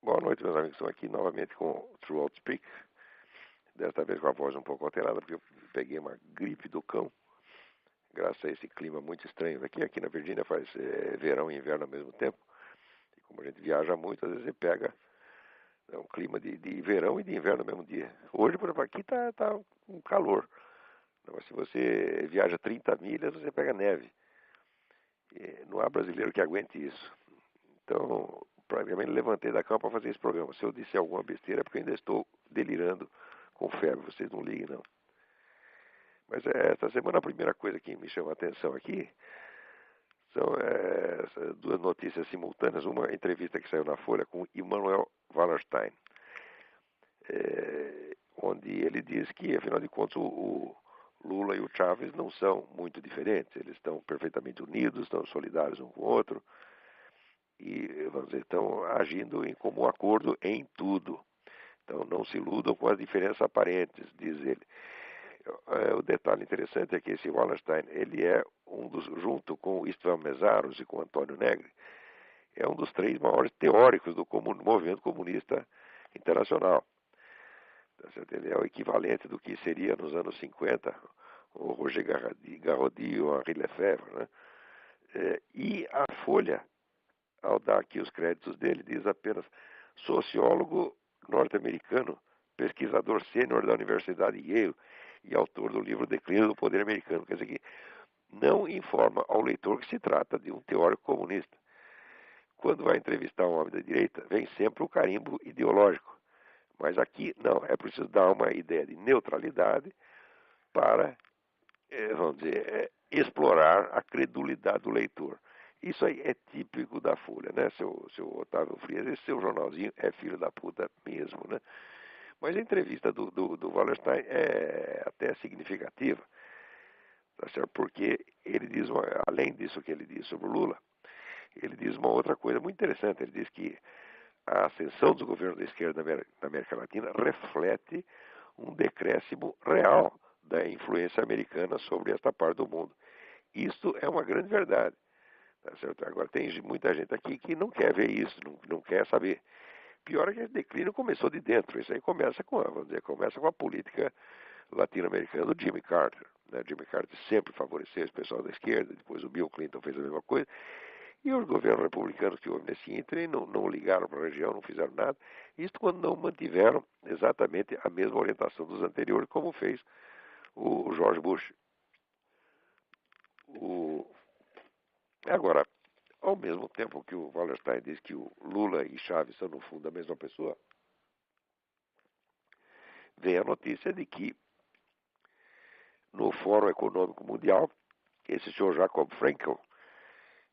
Boa noite, meus amigos. Estou aqui novamente com o True Speak. Desta vez com a voz um pouco alterada, porque eu peguei uma gripe do cão, graças a esse clima muito estranho aqui. Aqui na Virgínia faz verão e inverno ao mesmo tempo. E como a gente viaja muito, às vezes você pega um clima de verão e de inverno no mesmo dia. Hoje, por exemplo, aqui tá um calor. Mas se você viaja 30 milhas, você pega neve. E não há brasileiro que aguente isso. Então, praticamente levantei da cama para fazer esse programa. Se eu disser alguma besteira, é porque eu ainda estou delirando com febre. Vocês não liguem, não. Mas esta semana a primeira coisa que me chama a atenção aqui são essas duas notícias simultâneas. Uma entrevista que saiu na Folha com Immanuel Wallerstein, onde ele diz que, afinal de contas, o Lula e o Chávez não são muito diferentes. Eles estão perfeitamente unidos, estão solidários um com o outro e, vamos dizer, estão agindo em comum acordo em tudo. Então não se iludam com as diferenças aparentes, diz ele. O detalhe interessante é que esse Wallerstein, ele é um dos, junto com Istvan Mesaros e com Antônio Negri, é um dos três maiores teóricos do movimento comunista internacional. Ele é o equivalente do que seria nos anos 50 o Roger Garaudy e o Henri Lefebvre, né? E a Folha, ao dar aqui os créditos dele, diz apenas sociólogo norte-americano, pesquisador sênior da Universidade Yale e autor do livro Declínio do Poder Americano. Quer dizer que não informa ao leitor que se trata de um teórico comunista. Quando vai entrevistar um homem da direita, vem sempre o carimbo ideológico. Mas aqui, não, é preciso dar uma ideia de neutralidade para, vamos dizer, explorar a credulidade do leitor. Isso aí é típico da Folha, né, seu Otávio Frias? Esse seu jornalzinho é filho da puta mesmo, né? Mas a entrevista do Wallerstein é até significativa, tá certo? Porque ele diz, além disso que ele diz sobre o Lula, ele diz uma outra coisa muito interessante. Ele diz que a ascensão dos governos da esquerda na América Latina reflete um decréscimo real da influência americana sobre esta parte do mundo. Isto é uma grande verdade. Tá certo? Agora, tem muita gente aqui que não quer ver isso, não quer saber. Pior é que esse declínio começou de dentro. Isso aí começa com, vamos dizer, começa com a política latino-americana do Jimmy Carter. Né? Jimmy Carter sempre favoreceu esse pessoal da esquerda, depois o Bill Clinton fez a mesma coisa. E os governos republicanos que houve nesse ínterim não ligaram para a região, não fizeram nada. Isso quando não mantiveram exatamente a mesma orientação dos anteriores, como fez o George Bush. O... Agora, ao mesmo tempo que o Wallerstein diz que o Lula e Chávez são, no fundo, a mesma pessoa, vem a notícia de que no Fórum Econômico Mundial, esse senhor Jacob Frenkel,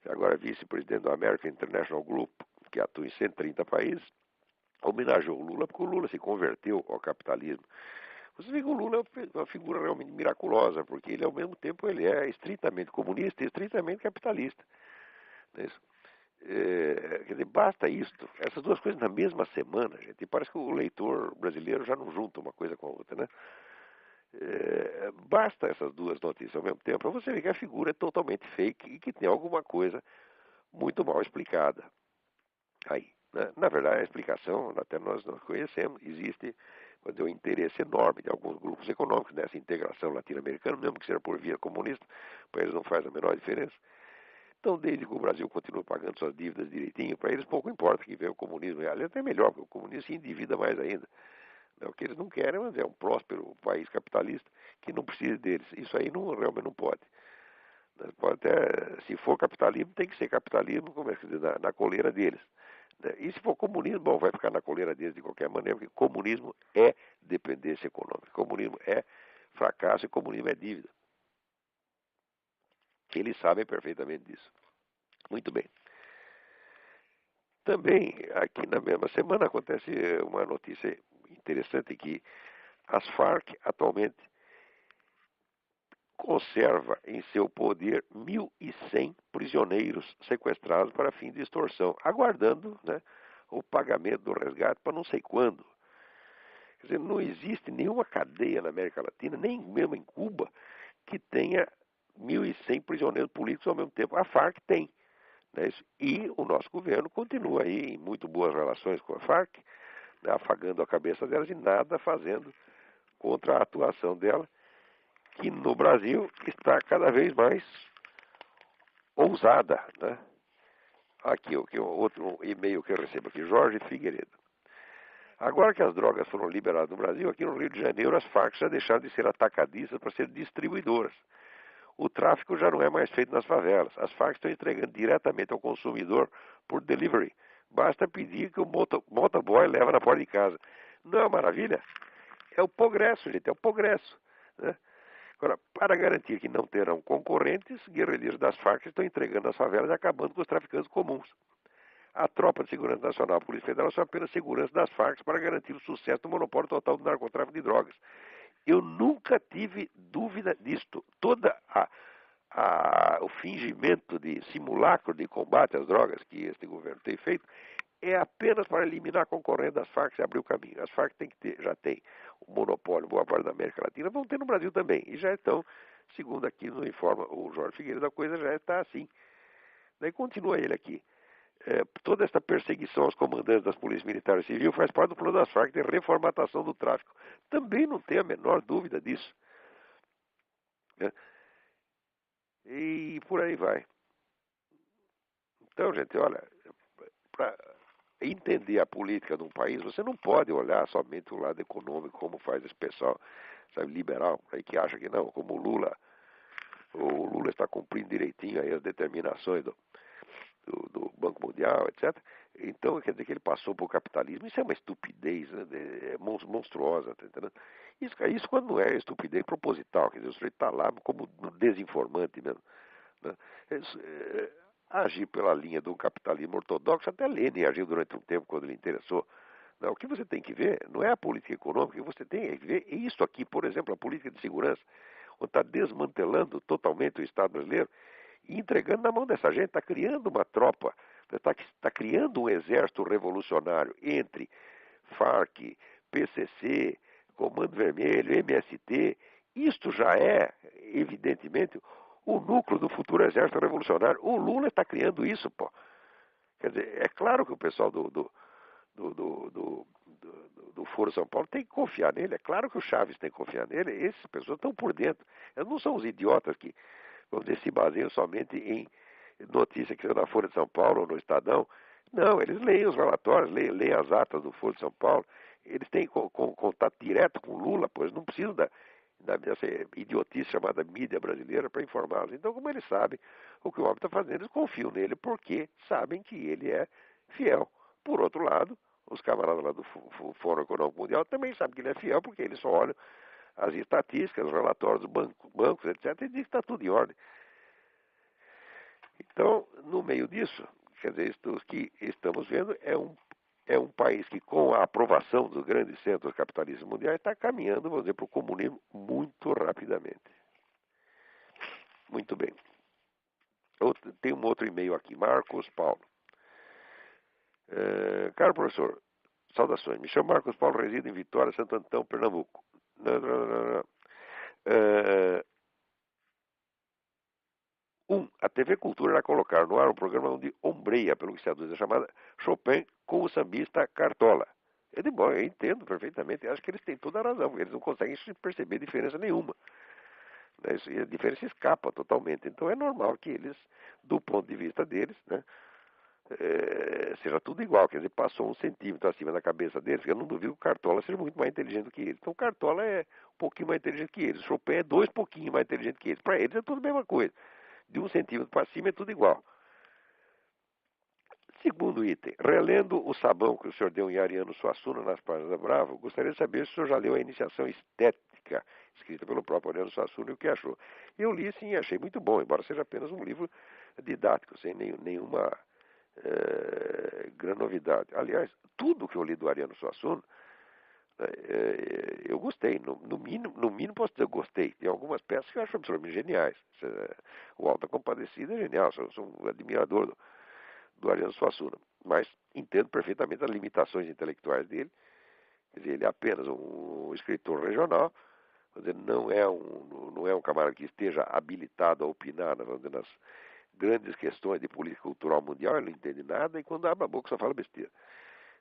que agora é vice-presidente do American International Group, que atua em 130 países, homenageou o Lula porque o Lula se converteu ao capitalismo. Você vê que o Lula é uma figura realmente miraculosa, porque ele, ao mesmo tempo, ele é estritamente comunista e estritamente capitalista. Quer dizer, basta isto, essas duas coisas na mesma semana, gente, e parece que o leitor brasileiro já não junta uma coisa com a outra, né? Basta essas duas notícias ao mesmo tempo para você ver que a figura é totalmente fake e que tem alguma coisa muito mal explicada. Aí, né? Na verdade, a explicação, até nós conhecemos, existe um interesse enorme de alguns grupos econômicos nessa integração latino-americana, mesmo que seja por via comunista, para eles não faz a menor diferença. Então, desde que o Brasil continue pagando suas dívidas direitinho, para eles pouco importa que venha o comunismo. Aliás, até melhor, porque o comunismo se endivida mais ainda. O que eles não querem é um próspero país capitalista que não precise deles. Isso aí realmente não pode. Pode até, se for capitalismo, tem que ser capitalismo, como é que se diz, na coleira deles. E se for comunismo, bom, vai ficar na coleira deles de qualquer maneira, porque comunismo é dependência econômica, comunismo é fracasso e comunismo é dívida. Eles sabem perfeitamente disso. Muito bem. Também, aqui na mesma semana, acontece uma notícia interessante que as Farc atualmente conserva em seu poder 1.100 prisioneiros sequestrados para fim de extorsão, aguardando, né, o pagamento do resgate para não sei quando. Quer dizer, não existe nenhuma cadeia na América Latina, nem mesmo em Cuba, que tenha 1.100 prisioneiros políticos ao mesmo tempo. A Farc tem. Né, isso? E o nosso governo continua aí em muito boas relações com a Farc, né, afagando a cabeça delas e nada fazendo contra a atuação dela, que no Brasil está cada vez mais ousada. Né? Aqui, outro e-mail que eu recebo aqui, Jorge Figueiredo. Agora que as drogas foram liberadas no Brasil, aqui no Rio de Janeiro, as Farc já deixaram de ser atacadistas para ser distribuidoras. O tráfico já não é mais feito nas favelas. As Farc estão entregando diretamente ao consumidor por delivery. Basta pedir que o motoboy leva na porta de casa. Não é uma maravilha? É o progresso, gente, é o progresso. Né? Agora, para garantir que não terão concorrentes, guerrilheiros das Farc estão entregando as favelas e acabando com os traficantes comuns. A Tropa de Segurança Nacional, a Polícia Federal, são apenas segurança das Farc para garantir o sucesso do monopólio total do narcotráfico de drogas. Eu nunca tive dúvida disto. O fingimento de simulacro de combate às drogas que este governo tem feito é apenas para eliminar a concorrência das Farc e abrir o caminho. As Farc já têm o monopólio, boa parte da América Latina, vão ter no Brasil também. E já estão, segundo aqui nos informa o Jorge Figueiredo, a coisa já está assim. Daí continua ele aqui. Toda esta perseguição aos comandantes das polícias militares e civil faz parte do plano das Farc de reformatação do tráfico. Também não tem a menor dúvida disso. Né? E por aí vai. Então, gente, olha, para entender a política de um país, você não pode olhar somente o lado econômico, como faz esse pessoal, sabe, liberal, aí que acha que não, como o Lula está cumprindo direitinho aí as determinações do Banco Mundial, etc. Então, quer dizer que ele passou por capitalismo. Isso é uma estupidez, né? Monstruosa, tá entendendo? Isso quando não é estupidez proposital, quer dizer, o sujeito está lá como desinformante mesmo. Né? Agir pela linha do capitalismo ortodoxo, até Lenin agiu durante um tempo quando lhe interessou. Não, o que você tem que ver não é a política econômica, o que você tem que ver é isso aqui, por exemplo, a política de segurança, onde está desmantelando totalmente o Estado brasileiro e entregando na mão dessa gente, está criando uma tropa, está criando um exército revolucionário entre Farc, PCC, Comando Vermelho, MST. Isto já é, evidentemente, o núcleo do futuro exército revolucionário. O Lula está criando isso, pô. Quer dizer, é claro que o pessoal do Foro São Paulo tem que confiar nele. É claro que o Chaves tem que confiar nele. Essas pessoas estão por dentro. Eles não são os idiotas que, vamos dizer, se baseiam somente em notícia que saiu da Folha de São Paulo ou no Estadão. Não, eles leem os relatórios, leem as atas do Foro de São Paulo. Eles têm contato direto com o Lula, pois não precisam dessa idiotice chamada mídia brasileira para informá-los. Então, como eles sabem o que o homem está fazendo, eles confiam nele porque sabem que ele é fiel. Por outro lado, os camaradas lá do Fórum Econômico Mundial também sabem que ele é fiel porque eles só olham as estatísticas, os relatórios dos bancos, etc., e dizem que está tudo em ordem. Então, no meio disso, quer dizer, isto que estamos vendo é um país que, com a aprovação dos grandes centros capitalistas mundiais, está caminhando, vamos dizer, para o comunismo muito rapidamente. Muito bem. Tem um outro e-mail aqui, Marcos Paulo. Caro professor, saudações. Me chamo Marcos Paulo, resido em Vitória, Santo Antão, Pernambuco. A TV Cultura irá colocar no ar um programa onde ombreia, pelo que se aduz, a chamada Chopin com o sambista Cartola. Eu entendo perfeitamente, acho que eles têm toda a razão, porque eles não conseguem perceber diferença nenhuma. Né? E a diferença escapa totalmente. Então é normal que eles, do ponto de vista deles, né, seja tudo igual. Quer dizer, passou 1 centímetro acima da cabeça deles, eu não duvido que o Cartola seja muito mais inteligente do que eles. Então o Cartola é um pouquinho mais inteligente que eles, o Chopin é 2 pouquinho mais inteligente que eles. Para eles é tudo a mesma coisa. De 1 centímetro para cima é tudo igual. Segundo item, relendo o sabão que o senhor deu em Ariano Suassuna nas páginas da Bravo, gostaria de saber se o senhor já leu a Iniciação Estética, escrita pelo próprio Ariano Suassuna, e o que achou. Eu li sim e achei muito bom, embora seja apenas um livro didático, sem nenhuma grande novidade. Aliás, tudo que eu li do Ariano Suassuna, eu gostei. No mínimo posso dizer que eu gostei. Tem algumas peças que eu acho absolutamente geniais. O Alta Compadecida é genial, sou um admirador do Ariano Suassuna, mas entendo perfeitamente as limitações intelectuais dele. Quer dizer, ele é apenas um escritor regional, quer dizer, não é um camarada que esteja habilitado a opinar, vamos dizer, nas grandes questões de política cultural mundial, ele não entende nada, e quando abre a boca só fala besteira.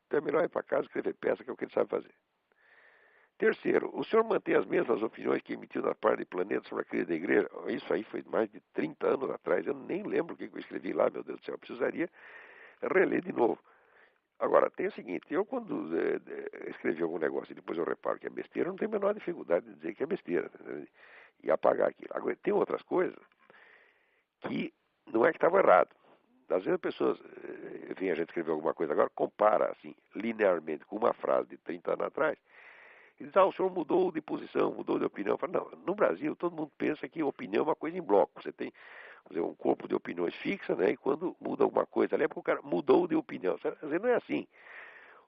Então é melhor ir para casa e escrever peça, que é o que ele sabe fazer. Terceiro, o senhor mantém as mesmas opiniões que emitiu na parte de Planeta sobre a crise da igreja? Isso aí foi mais de 30 anos atrás, eu nem lembro o que eu escrevi lá, meu Deus do céu, eu precisaria reler de novo. Agora, tem o seguinte, eu quando escrevi algum negócio e depois eu reparo que é besteira, eu não tenho a menor dificuldade de dizer que é besteira, né? E apagar aquilo. Agora, tem outras coisas que não é que estava errado. Às vezes as pessoas, enfim, a gente escreveu alguma coisa agora, compara assim, linearmente com uma frase de 30 anos atrás, e diz, o senhor mudou de posição, mudou de opinião. Eu falo, não, no Brasil todo mundo pensa que opinião é uma coisa em bloco. Você tem um corpo de opiniões fixa, né? E quando muda alguma coisa ali é porque o cara mudou de opinião. Às vezes não é assim.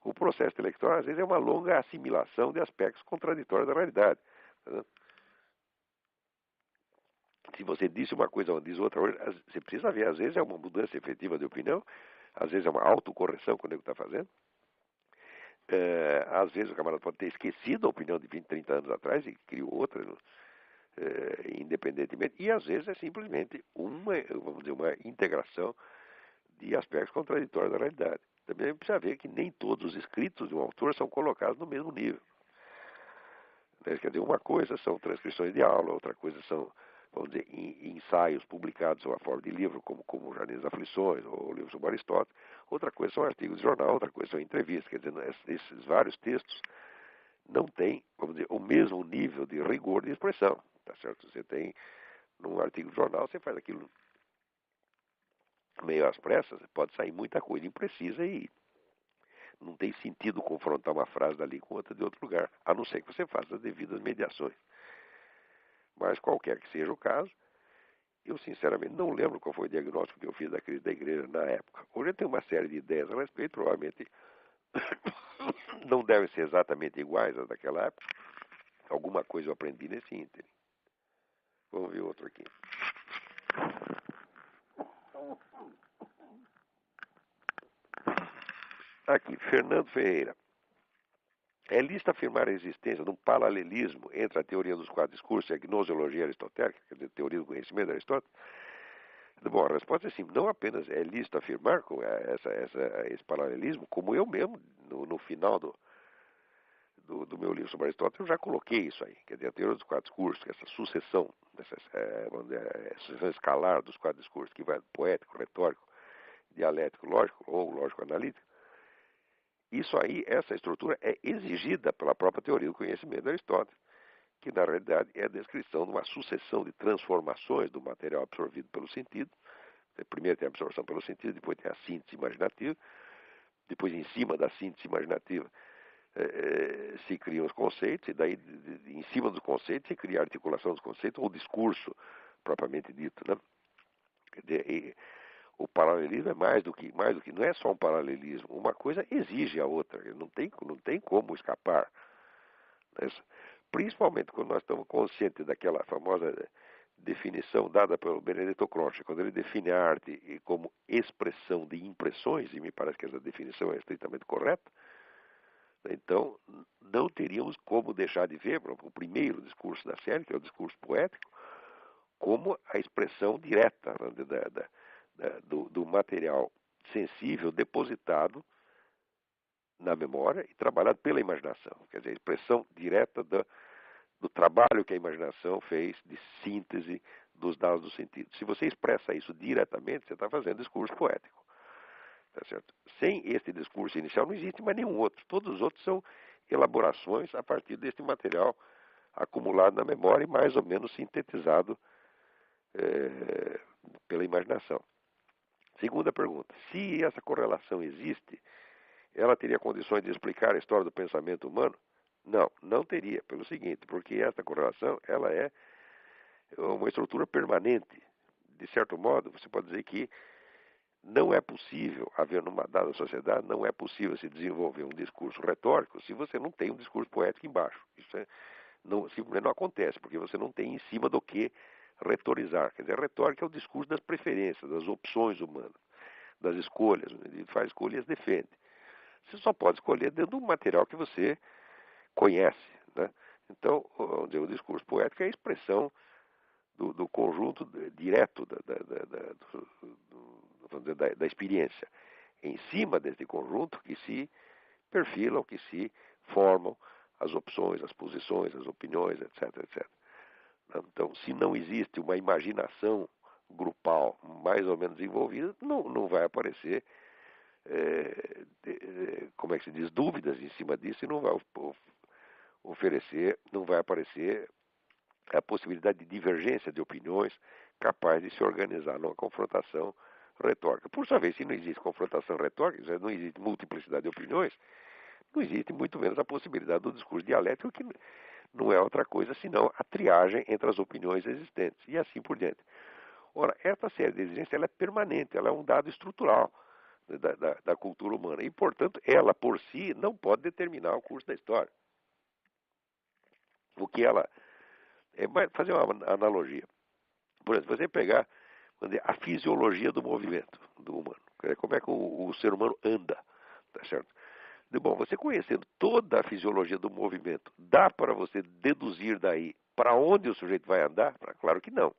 O processo eleitoral, às vezes, é uma longa assimilação de aspectos contraditórios da realidade. Né? Se você disse uma coisa ou diz outra, você precisa ver, às vezes é uma mudança efetiva de opinião, às vezes é uma autocorreção que o nego está fazendo. Às vezes o camarada pode ter esquecido a opinião de 20, 30 anos atrás e criou outra, independentemente, e às vezes é simplesmente vamos dizer, uma integração de aspectos contraditórios da realidade. Também precisa ver que nem todos os escritos de um autor são colocados no mesmo nível. Quer dizer, uma coisa são transcrições de aula, outra coisa são, vamos dizer, ensaios publicados sob a forma de livro, como Jardim das Aflições, ou livro sobre Aristóteles. Outra coisa são artigos de jornal, outra coisa são entrevistas. Quer dizer, esses vários textos não têm, vamos dizer, o mesmo nível de rigor de expressão. Tá certo? Você tem, num artigo de jornal, você faz aquilo meio às pressas, pode sair muita coisa imprecisa e não tem sentido confrontar uma frase dali com outra de outro lugar, a não ser que você faça as devidas mediações. Mas qualquer que seja o caso, eu sinceramente não lembro qual foi o diagnóstico que eu fiz da crise da igreja na época. Hoje eu tenho uma série de ideias a respeito, provavelmente não devem ser exatamente iguais às daquela época. Alguma coisa eu aprendi nesse ínterim. Vamos ver outro aqui. Aqui, Fernando Ferreira. É lícito afirmar a existência de um paralelismo entre a teoria dos quatro discursos e a gnoseologia aristotélica, quer dizer, a teoria do conhecimento de Aristóteles? Bom, a resposta é sim. Não apenas é lícito afirmar esse paralelismo, como eu mesmo, no final do meu livro sobre Aristóteles, eu já coloquei isso aí. Quer dizer, a teoria dos quatro discursos, essa sucessão, sucessão escalar dos quatro discursos, que vai do poético, retórico, dialético, lógico ou lógico-analítico. Isso aí, essa estrutura é exigida pela própria teoria do conhecimento de Aristóteles, que na realidade é a descrição de uma sucessão de transformações do material absorvido pelo sentido. Primeiro tem a absorção pelo sentido, depois tem a síntese imaginativa, depois em cima da síntese imaginativa se criam os conceitos, e daí em cima dos conceitos se cria a articulação dos conceitos, ou o discurso propriamente dito, né? O paralelismo é mais do que, não é só um paralelismo, uma coisa exige a outra, não tem como escapar. Né? Principalmente quando nós estamos conscientes daquela famosa definição dada pelo Benedetto Croce, quando ele define a arte como expressão de impressões, e me parece que essa definição é estritamente correta. Então, não teríamos como deixar de ver, por exemplo, o primeiro discurso da série, que é o discurso poético, como a expressão direta, né, do material sensível depositado na memória e trabalhado pela imaginação. Quer dizer, a expressão direta do trabalho que a imaginação fez de síntese dos dados do sentido. Se você expressa isso diretamente, você está fazendo discurso poético. Tá certo? Sem este discurso inicial não existe mais nenhum outro. Todos os outros são elaborações a partir deste material acumulado na memória e mais ou menos sintetizado pela imaginação. Segunda pergunta. Se essa correlação existe, ela teria condições de explicar a história do pensamento humano? Não, não teria. Pelo seguinte, porque essa correlação ela é uma estrutura permanente. De certo modo, você pode dizer que não é possível haver numa dada sociedade, não é possível se desenvolver um discurso retórico se você não tem um discurso poético embaixo. Isso simplesmente não acontece, porque você não tem em cima do que retorizar. Quer dizer, a retórica é o discurso das preferências, das opções humanas, das escolhas. Ele faz escolhas e as defende. Você só pode escolher dentro do material que você conhece. Né? Então, o discurso poético é a expressão do conjunto direto da experiência. Em cima desse conjunto que se perfilam, que se formam as opções, as posições, as opiniões, etc, etc. Então, se não existe uma imaginação grupal mais ou menos envolvida, não vai aparecer, como é que se diz, dúvidas em cima disso e não vai oferecer, não vai aparecer a possibilidade de divergência de opiniões capaz de se organizar numa confrontação retórica. Por sua vez, se não existe confrontação retórica, não existe multiplicidade de opiniões, não existe muito menos a possibilidade do discurso dialético, que não é outra coisa senão a triagem entre as opiniões existentes, e assim por diante. Ora, essa série de exigências ela é permanente, ela é um dado estrutural da cultura humana, e, portanto, ela por si não pode determinar o curso da história. O que ela... fazer uma analogia. Por exemplo, você pegar a fisiologia do movimento do humano, como é que o ser humano anda, tá certo? Bom, você conhecendo toda a fisiologia do movimento, dá para você deduzir daí para onde o sujeito vai andar? Claro que não.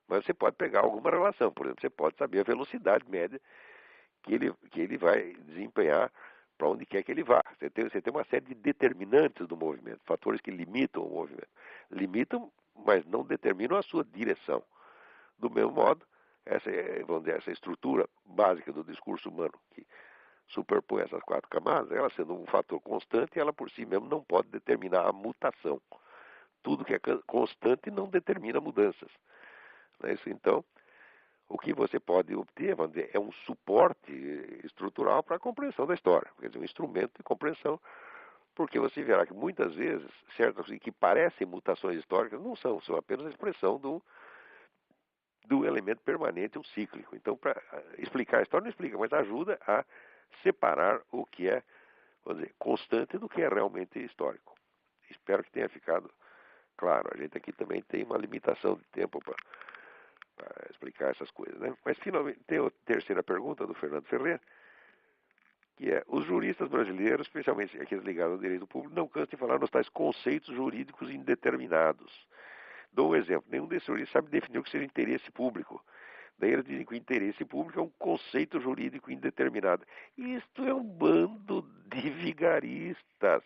Mas você pode pegar alguma relação. Por exemplo, você pode saber a velocidade média que ele vai desempenhar para onde quer que ele vá. Você tem uma série de determinantes do movimento, fatores que limitam o movimento. Limitam, mas não determinam a sua direção. Do mesmo modo, vamos dizer, essa estrutura básica do discurso humano, que superpõe essas 4 camadas, ela sendo um fator constante, ela por si mesmo não pode determinar a mutação. Tudo que é constante não determina mudanças. Não é isso? Então, o que você pode obter, vamos dizer, é um suporte estrutural para a compreensão da história, quer dizer, um instrumento de compreensão, porque você verá que muitas vezes, certas que parecem mutações históricas, não são apenas a expressão do elemento permanente, um cíclico. Então, para explicar a história, não explica, mas ajuda a separar o que é, vamos dizer, constante do que é realmente histórico. Espero que tenha ficado claro. A gente aqui também tem uma limitação de tempo para explicar essas coisas, né? Mas, finalmente, tem a terceira pergunta do Fernando Ferreira, que é: os juristas brasileiros, especialmente aqueles ligados ao direito público, não cansam de falar nos tais conceitos jurídicos indeterminados. Dou um exemplo: nenhum desses juristas sabe definir o que seja interesse público. Daí eles dizem que o interesse público é um conceito jurídico indeterminado. Isto é um bando de vigaristas.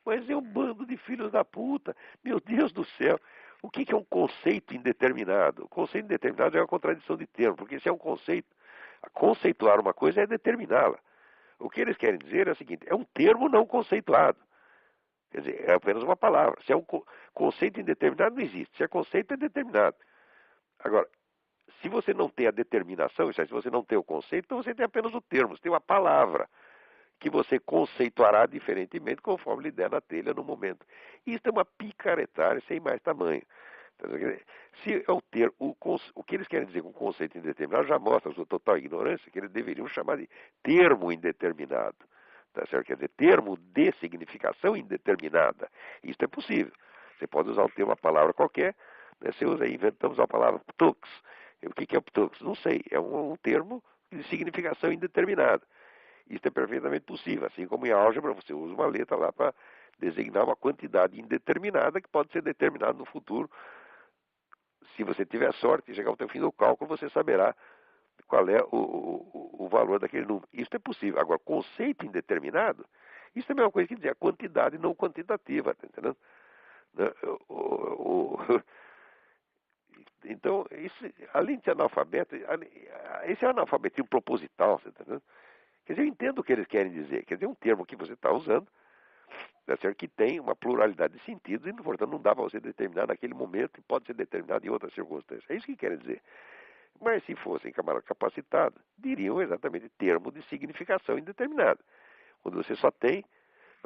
Mas é um bando de filhos da puta. Meu Deus do céu. O que é um conceito indeterminado? O conceito indeterminado é uma contradição de termo, porque se é um conceito, conceituar uma coisa é determiná-la. O que eles querem dizer é o seguinte: é um termo não conceituado. Quer dizer, é apenas uma palavra. Se é um conceito indeterminado, não existe. Se é conceito, é determinado. Agora, se você não tem a determinação, se você não tem o conceito, então você tem apenas o termo, você tem uma palavra que você conceituará diferentemente conforme lhe der na telha no momento. Isso é uma picaretagem sem mais tamanho. Se é o que eles querem dizer com conceito indeterminado já mostra a sua total ignorância, que eles deveriam chamar de termo indeterminado. Tá certo? Quer dizer, termo de significação indeterminada. Isso é possível. Você pode usar uma palavra qualquer, né? Você usa aí, inventamos a palavra ptux. O que é o ptux? Não sei. É um termo de significação indeterminada. Isso é perfeitamente possível. Assim como em álgebra, você usa uma letra lá para designar uma quantidade indeterminada que pode ser determinada no futuro. Se você tiver sorte e chegar ao fim do cálculo, você saberá qual é o valor daquele número. Isso é possível. Agora, conceito indeterminado, isso é a mesma coisa que dizer a quantidade não quantitativa, tá entendendo? Então, isso, além de ser analfabeto, esse é um analfabetismo proposital, tá entendendo? Quer dizer, eu entendo o que eles querem dizer. Quer dizer, um termo que você está usando, tá certo? Que tem uma pluralidade de sentidos e, portanto, não dá para você determinar naquele momento e pode ser determinado em outras circunstâncias. É isso que querem dizer. Mas se fossem camaradas capacitados, diriam exatamente termo de significação indeterminada, quando você só tem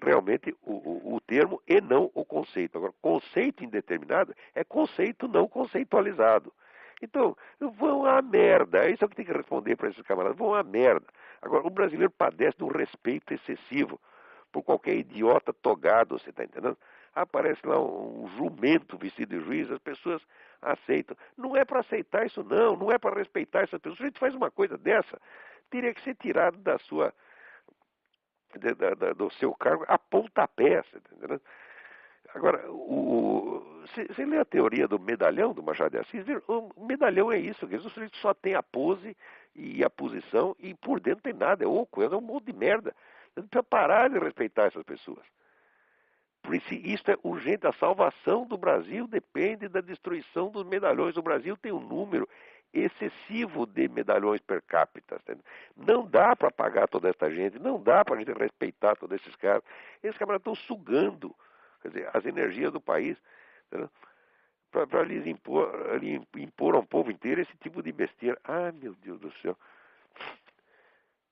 realmente o termo e não o conceito. Agora, conceito indeterminado é conceito não conceitualizado. Então, vão à merda. Isso é o que tem que responder para esses camaradas. Vão à merda. Agora, o brasileiro padece de um respeito excessivo por qualquer idiota togado, você está entendendo? Aparece lá um jumento vestido de juiz, as pessoas aceitam. Não é para aceitar isso, não é para respeitar essas pessoas. Se a gente faz uma coisa dessa, teria que ser tirado do seu cargo a pontapé, você está entendendo? Agora, Você lê a teoria do medalhão do Machado de Assis, o medalhão é isso, que o sujeito só tem a pose e a posição e por dentro não tem nada, é oco, é um monte de merda. Você precisa parar de respeitar essas pessoas. Por isso é urgente, a salvação do Brasil depende da destruição dos medalhões. O Brasil tem um número excessivo de medalhões per capita. Entendeu? Não dá para pagar toda essa gente, não dá para a gente respeitar todos esses caras. Esses caras estão sugando, quer dizer, as energias do país para lhes impor ao povo inteiro esse tipo de besteira. Ah, meu Deus do céu.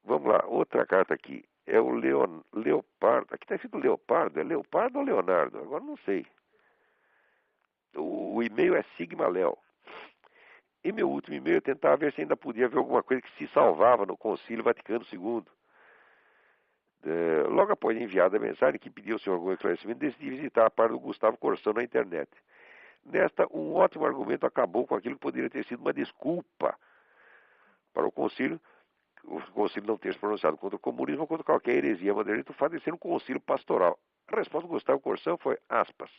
Vamos lá, outra carta aqui. É o Leopardo. Aqui está escrito Leopardo. É Leopardo ou Leonardo? Agora não sei. O e-mail é Sigma Léo. E meu último e-mail eu tentava ver se ainda podia ver alguma coisa que se salvava no Concílio Vaticano II. Logo após enviada a mensagem que pediu ao senhor algum esclarecimento, decidi visitar a parte do Gustavo Corsão na internet. Nesta, um ótimo argumento acabou com aquilo que poderia ter sido uma desculpa para o Concílio não ter se pronunciado contra o comunismo ou contra qualquer heresia modernista, o fato de ser um concílio pastoral. A resposta do Gustavo Corsão foi, aspas,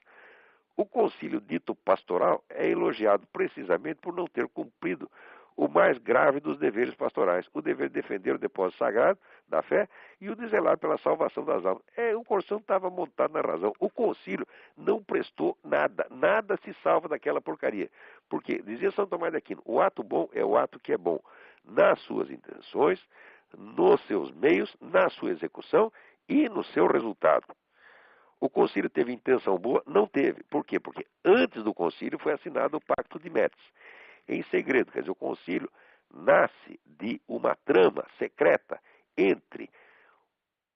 o concílio dito pastoral é elogiado precisamente por não ter cumprido o mais grave dos deveres pastorais, o dever de defender o depósito sagrado da fé e o de zelar pela salvação das almas. O Corsão estava montado na razão. O concílio não prestou nada, nada se salva daquela porcaria. Porque, dizia São Tomás de Aquino, o ato bom é o ato que é bom nas suas intenções, nos seus meios, na sua execução e no seu resultado. O concílio teve intenção boa? Não teve. Por quê? Porque antes do concílio foi assinado o Pacto de Metz, em segredo. Quer dizer, o concílio nasce de uma trama secreta entre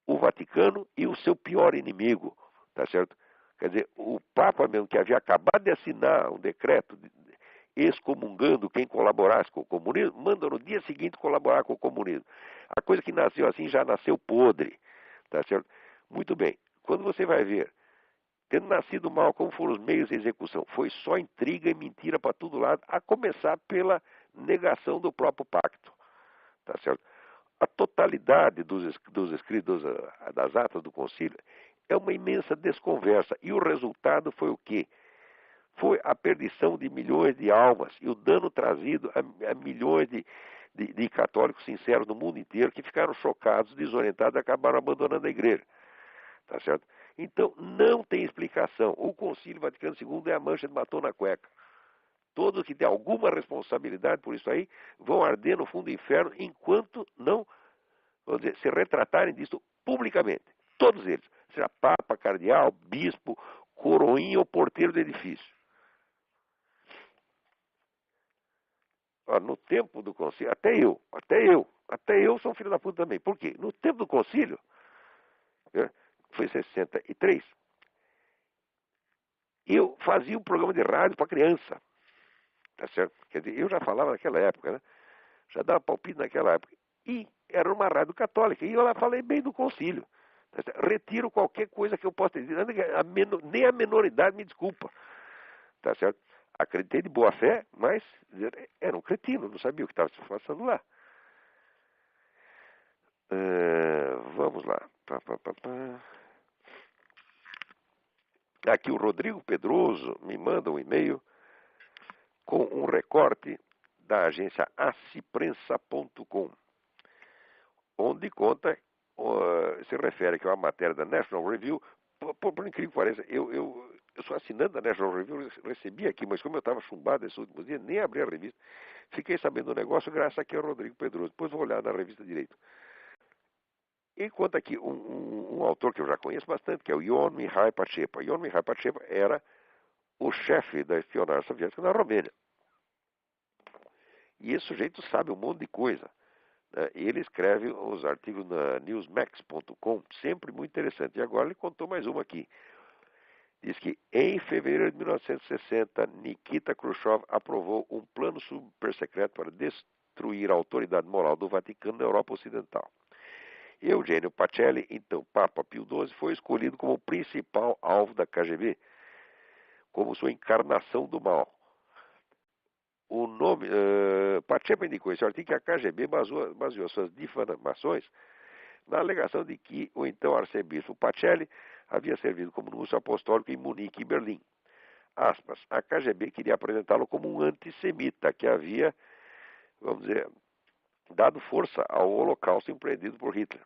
o Vaticano e o seu pior inimigo, tá certo? Quer dizer, o Papa mesmo, que havia acabado de assinar um decreto excomungando quem colaborasse com o comunismo, manda no dia seguinte colaborar com o comunismo. A coisa que nasceu assim já nasceu podre, tá certo? Muito bem, quando você vai ver, tendo nascido mal, como foram os meios de execução, foi só intriga e mentira para todo lado, a começar pela negação do próprio pacto, tá certo? A totalidade dos escritos, das atas do concílio, é uma imensa desconversa, e o resultado foi o quê? Foi a perdição de milhões de almas e o dano trazido a milhões de católicos sinceros no mundo inteiro que ficaram chocados, desorientados e acabaram abandonando a igreja. Tá certo? Então, não tem explicação. O Concílio Vaticano II é a mancha de batom na cueca. Todos que têm alguma responsabilidade por isso aí vão arder no fundo do inferno enquanto não, vamos dizer, se retratarem disso publicamente. Todos eles. Seja papa, cardeal, bispo, coroinha ou porteiro do edifício. No tempo do concílio, até eu sou um filho da puta também. Por quê? No tempo do concílio, foi 63, eu fazia um programa de rádio para criança, tá certo? Quer dizer, eu já falava naquela época, né? Já dava palpite naquela época. E era uma rádio católica, e eu lá falei bem do concílio. Tá certo? Retiro qualquer coisa que eu possa dizer, nem a menoridade me desculpa, tá certo? Acreditei de boa fé, mas era um cretino, não sabia o que estava se passando lá. Vamos lá. Aqui o Rodrigo Pedroso me manda um e-mail com um recorte da agência aciprensa.com, onde conta, se refere que é uma matéria da National Review. Por incrível que pareça, eu sou assinante da National Review, recebi aqui, mas como eu estava chumbado esses últimos dias, nem abri a revista. Fiquei sabendo do negócio graças aqui ao Rodrigo Pedroso. Depois vou olhar na revista direito. E conta aqui um autor que eu já conheço bastante, que é o Ion Mihai Pacepa. Ion Mihai Pacepa era o chefe da espionagem soviética na Romênia. E esse sujeito sabe um monte de coisa. Ele escreve os artigos na newsmax.com, sempre muito interessante. E agora ele contou mais uma aqui. Diz que em fevereiro de 1960, Nikita Khrushchev aprovou um plano supersecreto para destruir a autoridade moral do Vaticano na Europa Ocidental. Eugênio Pacelli, então Papa Pio XII, foi escolhido como principal alvo da KGB, como sua encarnação do mal. O nome, Pacheco indicou esse artigo que a KGB baseou suas difamações na alegação de que o então arcebispo Pacelli havia servido como núncio apostólico em Munique e Berlim. aspas, a KGB queria apresentá-lo como um antissemita que havia, vamos dizer, dado força ao Holocausto empreendido por Hitler.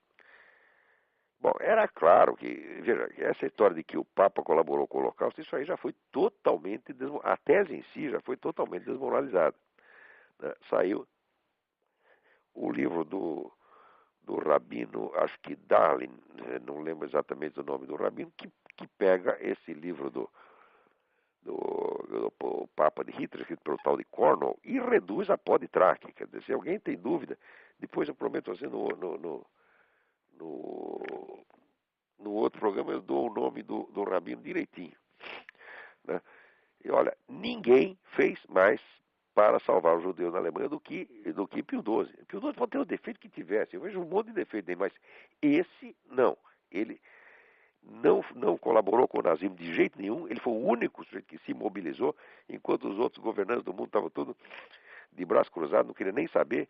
Bom, era claro que, veja, essa história de que o Papa colaborou com o Holocausto, isso aí já foi totalmente, a tese em si já foi totalmente desmoralizada. Né? Saiu o livro do rabino, acho que Darlin, não lembro exatamente o nome do rabino, que pega esse livro do Papa de Hitler, escrito pelo tal de Cornwall, e reduz a pó de traque. Quer dizer, se alguém tem dúvida, depois eu prometo assim no, no outro programa eu dou o nome do rabino direitinho. Né? E olha, ninguém fez mais para salvar os judeus na Alemanha do que Pio XII. Pio XII pode ter o defeito que tivesse, eu vejo um monte de defeito dele, mas esse não. Ele não colaborou com o nazismo de jeito nenhum, ele foi o único sujeito que se mobilizou, enquanto os outros governantes do mundo estavam todos de braço cruzado, não queriam nem saber.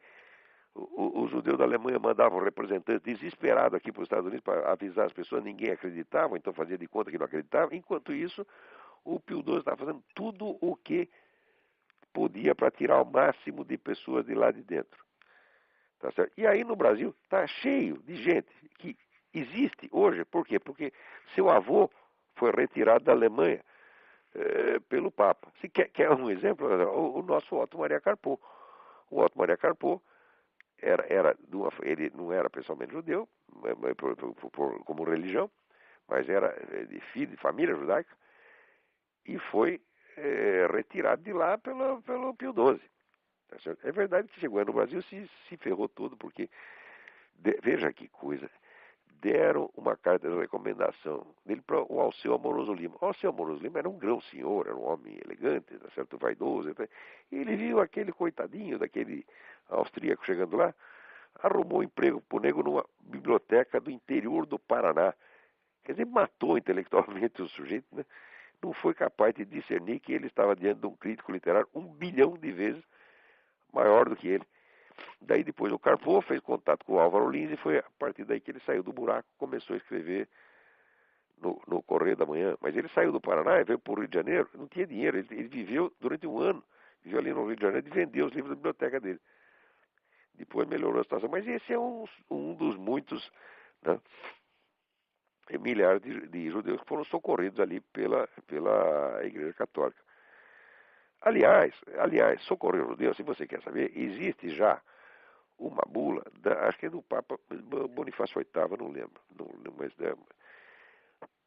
Os judeus da Alemanha mandavam representantes desesperados aqui para os Estados Unidos para avisar as pessoas, ninguém acreditava, então fazia de conta que não acreditava. Enquanto isso, o Pio XII estava fazendo tudo o que podia para tirar o máximo de pessoas de lá de dentro. Tá certo? E aí no Brasil está cheio de gente que existe hoje. Por quê? Porque seu avô foi retirado da Alemanha pelo Papa. Se quer um exemplo, o nosso Otto Maria Carpo. O Otto Maria Carpo ele não era pessoalmente judeu, como religião, mas era de filho de família judaica, e foi retirado de lá pelo Pio XII. Tá certo? É verdade que chegou no Brasil se ferrou todo, porque, veja que coisa, deram uma carta de recomendação dele para o Alceu Amoroso Lima. O Alceu Amoroso Lima era um grão senhor, era um homem elegante, tá certo? Vaidoso. E ele viu aquele coitadinho daquele austríaco chegando lá, arrumou um emprego para o nego numa biblioteca do interior do Paraná. Quer dizer, matou intelectualmente o sujeito, né? Não foi capaz de discernir que ele estava diante de um crítico literário 1 bilhão de vezes maior do que ele. Daí depois o Carpo fez contato com o Álvaro Lins e foi a partir daí que ele saiu do buraco, começou a escrever no Correio da Manhã. Mas ele saiu do Paraná e veio para o Rio de Janeiro, não tinha dinheiro, ele viveu durante um ano, viveu ali no Rio de Janeiro e vendeu os livros da biblioteca dele. Depois melhorou a situação, mas esse é um dos muitos, né, milhares de judeus que foram socorridos ali pela Igreja Católica. Aliás, socorrer os judeus, se você quer saber, existe já uma bula, acho que é do Papa Bonifácio VIII, não lembro, mas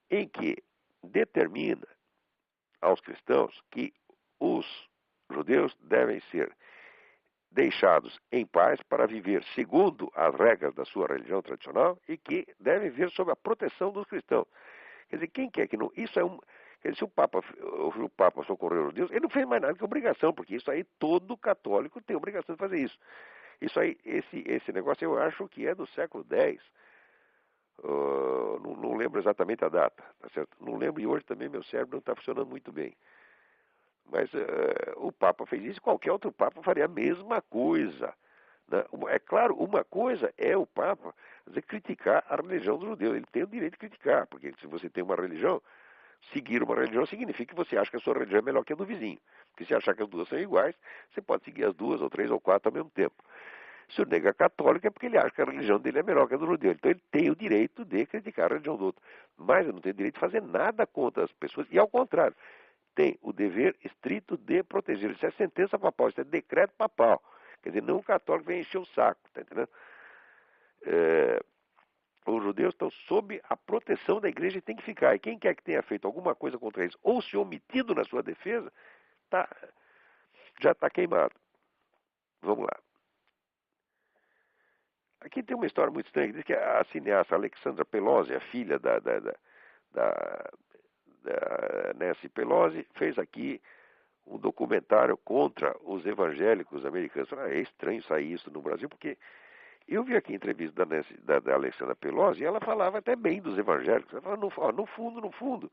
em que determina aos cristãos que os judeus devem ser deixados em paz para viver segundo as regras da sua religião tradicional e que devem viver sob a proteção dos cristãos. Quer dizer, quem quer que não... Isso é um... Quer dizer, se o Papa socorreu os judeus, ele não fez mais nada que obrigação, porque isso aí todo católico tem obrigação de fazer isso. Isso aí, esse negócio eu acho que é do século X. Não lembro exatamente a data, tá certo? Não lembro e hoje também meu cérebro não está funcionando muito bem. Mas o Papa fez isso, qualquer outro Papa faria a mesma coisa. Né? É claro, uma coisa é o Papa dizer, criticar a religião dos judeus. Ele tem o direito de criticar, porque se você tem uma religião, seguir uma religião significa que você acha que a sua religião é melhor que a do vizinho. Porque se achar que as duas são iguais, você pode seguir as duas, ou três, ou quatro ao mesmo tempo. Se o nego é católico é porque ele acha que a religião dele é melhor que a do judeu. Então ele tem o direito de criticar a religião do outro. Mas ele não tem o direito de fazer nada contra as pessoas. E ao contrário, tem o dever estrito de proteger. Isso é sentença papal, isso é decreto papal. Quer dizer, não o católico vem encher o saco, tá entendendo? Os judeus estão sob a proteção da igreja e tem que ficar. E quem quer que tenha feito alguma coisa contra eles ou se omitido na sua defesa, já está queimado. Vamos lá. Aqui tem uma história muito estranha, que diz que a cineasta Alexandra Pelosi, a filha da Nancy Pelosi, fez aqui um documentário contra os evangélicos americanos. É estranho sair isso no Brasil, porque eu vi aqui a entrevista da Alexandra Pelosi e ela falava até bem dos evangélicos. Ela falava, no fundo,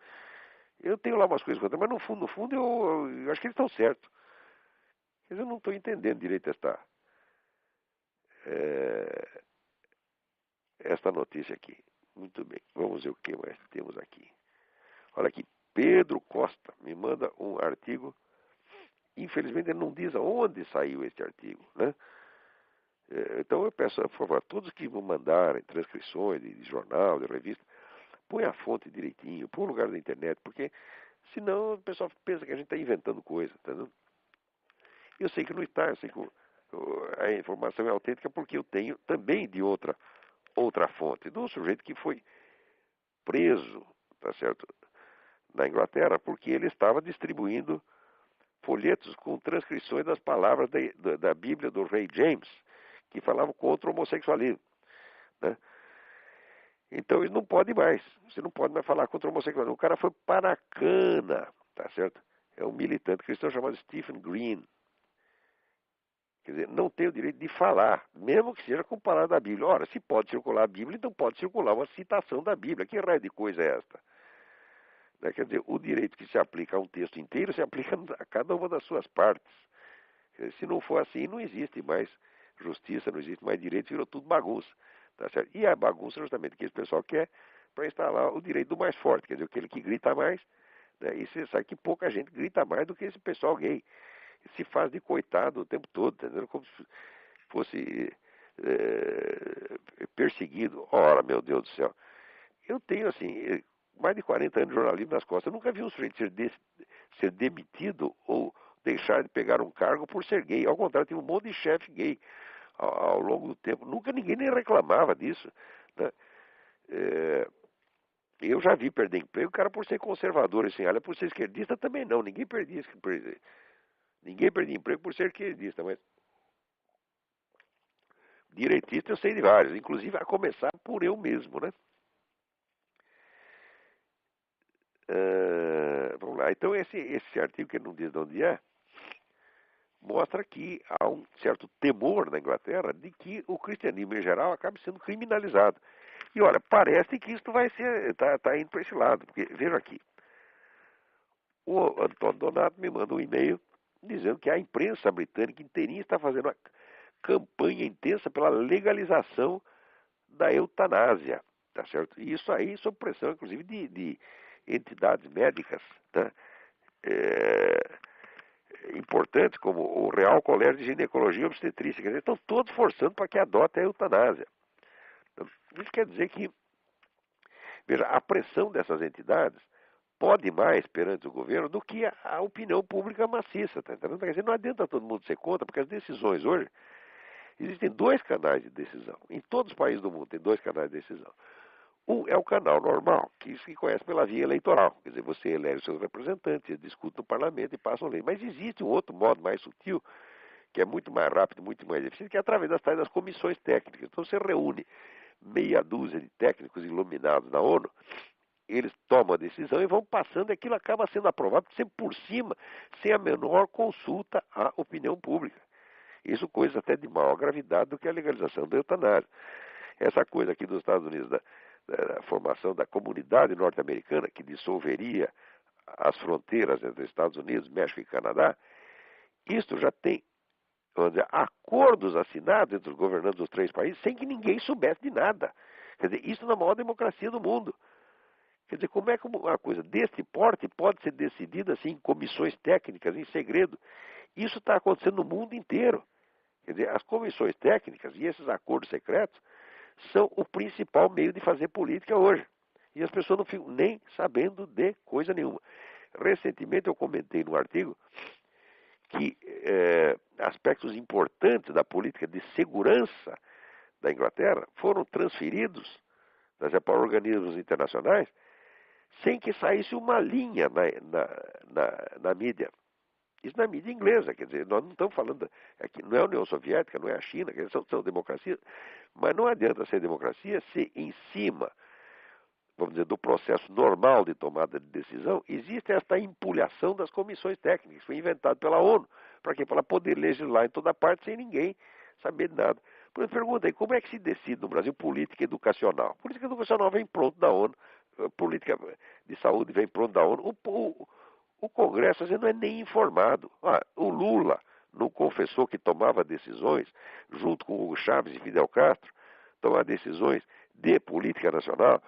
eu tenho lá umas coisas contra, mas no fundo, eu acho que eles estão certos. Mas eu não estou entendendo direito esta notícia aqui. Muito bem, vamos ver o que mais temos aqui. Olha aqui, Pedro Costa me manda um artigo. Infelizmente ele não diz aonde saiu este artigo, né? Então eu peço, por favor, a todos que vão mandarem transcrições de jornal, de revista, põe a fonte direitinho, põe o lugar da internet, porque senão o pessoal pensa que a gente está inventando coisa, entendeu? Eu sei que não está, eu sei que a informação é autêntica porque eu tenho também de outra fonte, de um sujeito que foi preso, tá certo, na Inglaterra, porque ele estava distribuindo folhetos com transcrições das palavras da Bíblia do rei James, que falavam contra o homossexualismo, né? Então ele não pode mais, você não pode mais falar contra o homossexualismo. O cara foi para a cana, tá certo? É um militante cristão chamado Stephen Green. Quer dizer, não tem o direito de falar, mesmo que seja com palavras da Bíblia. Ora, se pode circular a Bíblia, então pode circular uma citação da Bíblia. Que raio de coisa é esta? Né? Quer dizer, o direito que se aplica a um texto inteiro se aplica a cada uma das suas partes. Dizer, se não for assim, não existe mais justiça, não existe mais direito, virou tudo bagunça. Tá certo? E a bagunça justamente que esse pessoal quer para instalar o direito do mais forte, quer dizer, aquele que grita mais, né? E você sabe que pouca gente grita mais do que esse pessoal gay. Se faz de coitado o tempo todo, entendeu? Como se fosse perseguido. Ora, meu Deus do céu. Eu tenho, assim, mais de 40 anos de jornalismo nas costas. Eu nunca vi um sujeito ser demitido ou deixar de pegar um cargo por ser gay. Ao contrário, tem um monte de chefe gay ao longo do tempo. Nunca ninguém nem reclamava disso, né? Eu já vi perder emprego, o cara por ser conservador, assim, olha, por ser esquerdista também não. Ninguém perdia emprego por ser esquerdista, mas direitista eu sei de vários, inclusive a começar por eu mesmo, né? Vamos lá. Então esse artigo que não diz de onde é, mostra que há um certo temor na Inglaterra de que o cristianismo em geral acabe sendo criminalizado. E olha, parece que isso vai ser, tá indo para esse lado, porque veja aqui, o Antônio Donato me manda um e-mail dizendo que a imprensa britânica inteirinha está fazendo uma campanha intensa pela legalização da eutanásia, tá certo? E isso aí sob pressão, inclusive, de entidades médicas, né? Importantes, como o Real Colégio de Ginecologia e Obstetrícia, quer dizer, estão todos forçando para que adote a eutanásia. Então, isso quer dizer que, veja, a pressão dessas entidades pode mais perante o governo do que a opinião pública maciça, tá entendendo? Quer dizer, não adianta todo mundo ser contra, porque as decisões hoje, existem dois canais de decisão. Em todos os países do mundo tem dois canais de decisão. Um é o canal normal, que se conhece pela via eleitoral. Quer dizer, você elege seus representantes, eles discutem no parlamento e passam lei. Mas existe um outro modo mais sutil, que é muito mais rápido, muito mais eficiente, que é através das comissões técnicas. Então você reúne meia dúzia de técnicos iluminados na ONU, eles tomam a decisão e vão passando, e aquilo acaba sendo aprovado sempre por cima, sem a menor consulta à opinião pública. Isso coisa até de maior gravidade do que a legalização da eutanásia. Essa coisa aqui dos Estados Unidos, da formação da comunidade norte-americana, que dissolveria as fronteiras entre Estados Unidos, México e Canadá, isto já tem, vamos dizer, acordos assinados entre os governantes dos três países sem que ninguém soubesse de nada. Quer dizer, isso na maior democracia do mundo. Quer dizer, como é que uma coisa desse porte pode ser decidida assim em comissões técnicas, em segredo? Isso está acontecendo no mundo inteiro. Quer dizer, as comissões técnicas e esses acordos secretos são o principal meio de fazer política hoje. E as pessoas não ficam nem sabendo de coisa nenhuma. Recentemente eu comentei num artigo que aspectos importantes da política de segurança da Inglaterra foram transferidos para organismos internacionais sem que saísse uma linha na mídia. Isso na mídia inglesa, quer dizer, nós não estamos falando, aqui não é a União Soviética, não é a China, quer dizer, são democracias, mas não adianta ser democracia se em cima, vamos dizer, do processo normal de tomada de decisão, existe esta empulhação das comissões técnicas, foi inventado pela ONU, para quê? Para poder legislar em toda parte sem ninguém saber de nada. Por isso, pergunta aí, como é que se decide no Brasil política educacional? Política educacional vem pronto da ONU, política de saúde vem pronto da ONU, o Congresso às vezes não é nem informado. O Lula não confessou que tomava decisões, junto com Hugo Chávez e Fidel Castro, tomava decisões de política nacional,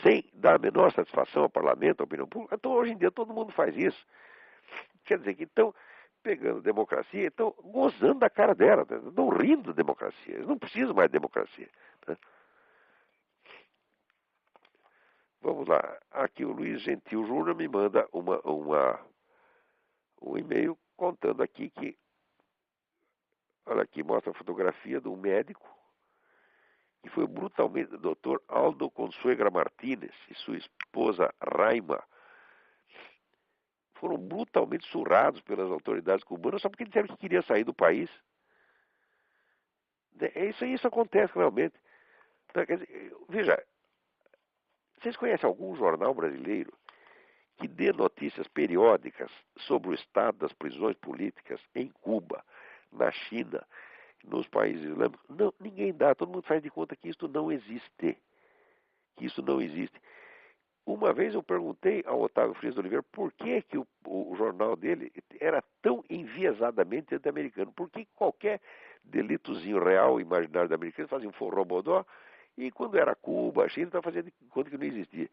sem dar a menor satisfação ao parlamento, à opinião pública. Então, hoje em dia, todo mundo faz isso. Quer dizer que estão pegando democracia, estão gozando da cara dela, né? Estão rindo da democracia. Eles não precisam mais de democracia. Né? Vamos lá. Aqui o Luiz Gentil Júnior me manda um e-mail contando aqui que, olha aqui, mostra a fotografia de um médico que foi brutalmente, o Dr. Aldo Consuegra Martínez e sua esposa Raima, foram brutalmente surrados pelas autoridades cubanas só porque disseram que queria sair do país. Isso acontece realmente. Então, quer dizer, veja, vocês conhecem algum jornal brasileiro que dê notícias periódicas sobre o estado das prisões políticas em Cuba, na China, nos países islâmicos? Não, ninguém dá. Todo mundo faz de conta que isso não existe. Que isso não existe. Uma vez eu perguntei ao Otávio Frias de Oliveira por que o jornal dele era tão enviesadamente anti-americano. Por que qualquer delitozinho real, imaginário da americana, fazia um forró-bodó, e quando era Cuba, a China, estava fazendo de conta que não existia.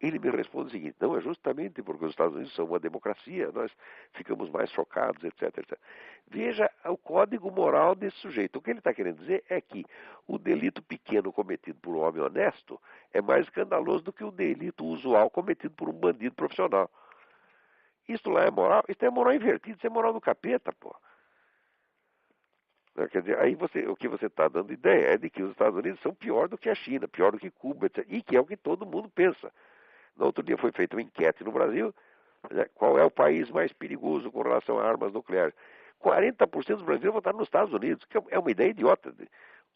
Ele me responde o seguinte: não, é justamente porque os Estados Unidos são uma democracia, nós ficamos mais chocados, etc, etc. Veja o código moral desse sujeito. O que ele está querendo dizer é que o delito pequeno cometido por um homem honesto é mais escandaloso do que o delito usual cometido por um bandido profissional. Isso lá é moral? Isso é moral invertido, isso é moral do capeta, pô. Quer dizer, aí o que você está dando ideia é de que os Estados Unidos são pior do que a China, pior do que Cuba, etc. E que é o que todo mundo pensa. No outro dia foi feita uma enquete no Brasil, né, qual é o país mais perigoso com relação a armas nucleares. 40% dos brasileiros votaram nos Estados Unidos, que é uma ideia idiota.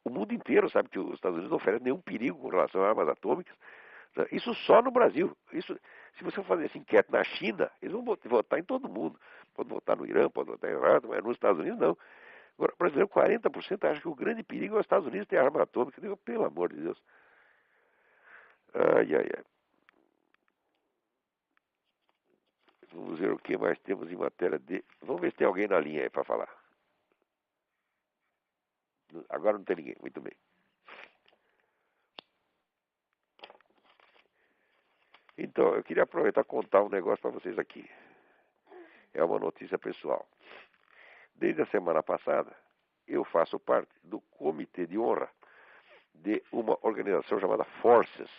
O mundo inteiro sabe que os Estados Unidos não oferecem nenhum perigo com relação a armas atômicas. Né? Isso só no Brasil. Se você for fazer essa enquete na China, eles vão votar em todo mundo. Pode votar no Irã, pode votar em Irã, mas nos Estados Unidos não. Agora, o brasileiro, 40% acha que o grande perigo é os Estados Unidos ter arma atômica. Eu digo, pelo amor de Deus. Ai, ai, ai. Vamos ver o que mais temos em matéria de... Vamos ver se tem alguém na linha aí para falar. Agora não tem ninguém, muito bem. Então, eu queria aproveitar e contar um negócio para vocês aqui. É uma notícia pessoal. Desde a semana passada, eu faço parte do comitê de honra de uma organização chamada Forces,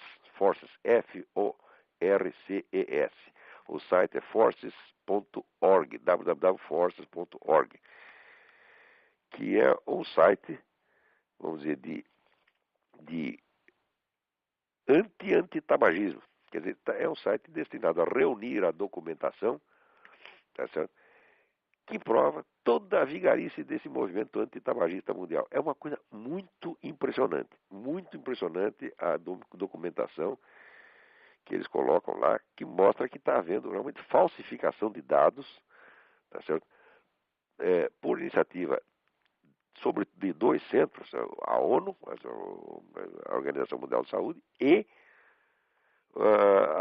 F-O-R-C-E-S. O site é forces.org, www.forces.org, que é um site, vamos dizer, de anti-antitabagismo. Quer dizer, é um site destinado a reunir a documentação, tá certo? Que prova toda a vigarice desse movimento antitabagista mundial. É uma coisa muito impressionante a documentação que eles colocam lá, que mostra que está havendo realmente falsificação de dados, tá certo? Por iniciativa de dois centros, a ONU, a Organização Mundial de Saúde, e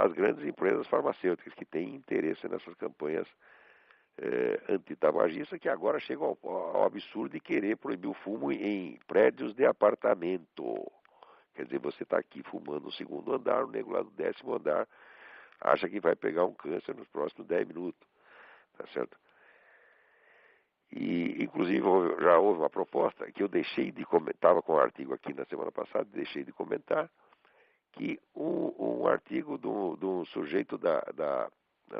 as grandes empresas farmacêuticas que têm interesse nessas campanhas antitabagistas, que agora chegam ao absurdo de querer proibir o fumo em prédios de apartamento. Quer dizer, você está aqui fumando no segundo andar, o nego lá do 10º andar acha que vai pegar um câncer nos próximos 10 minutos, tá certo? E, inclusive, já houve uma proposta que eu deixei de comentar, estava com um artigo aqui na semana passada, deixei de comentar, que um artigo de um sujeito da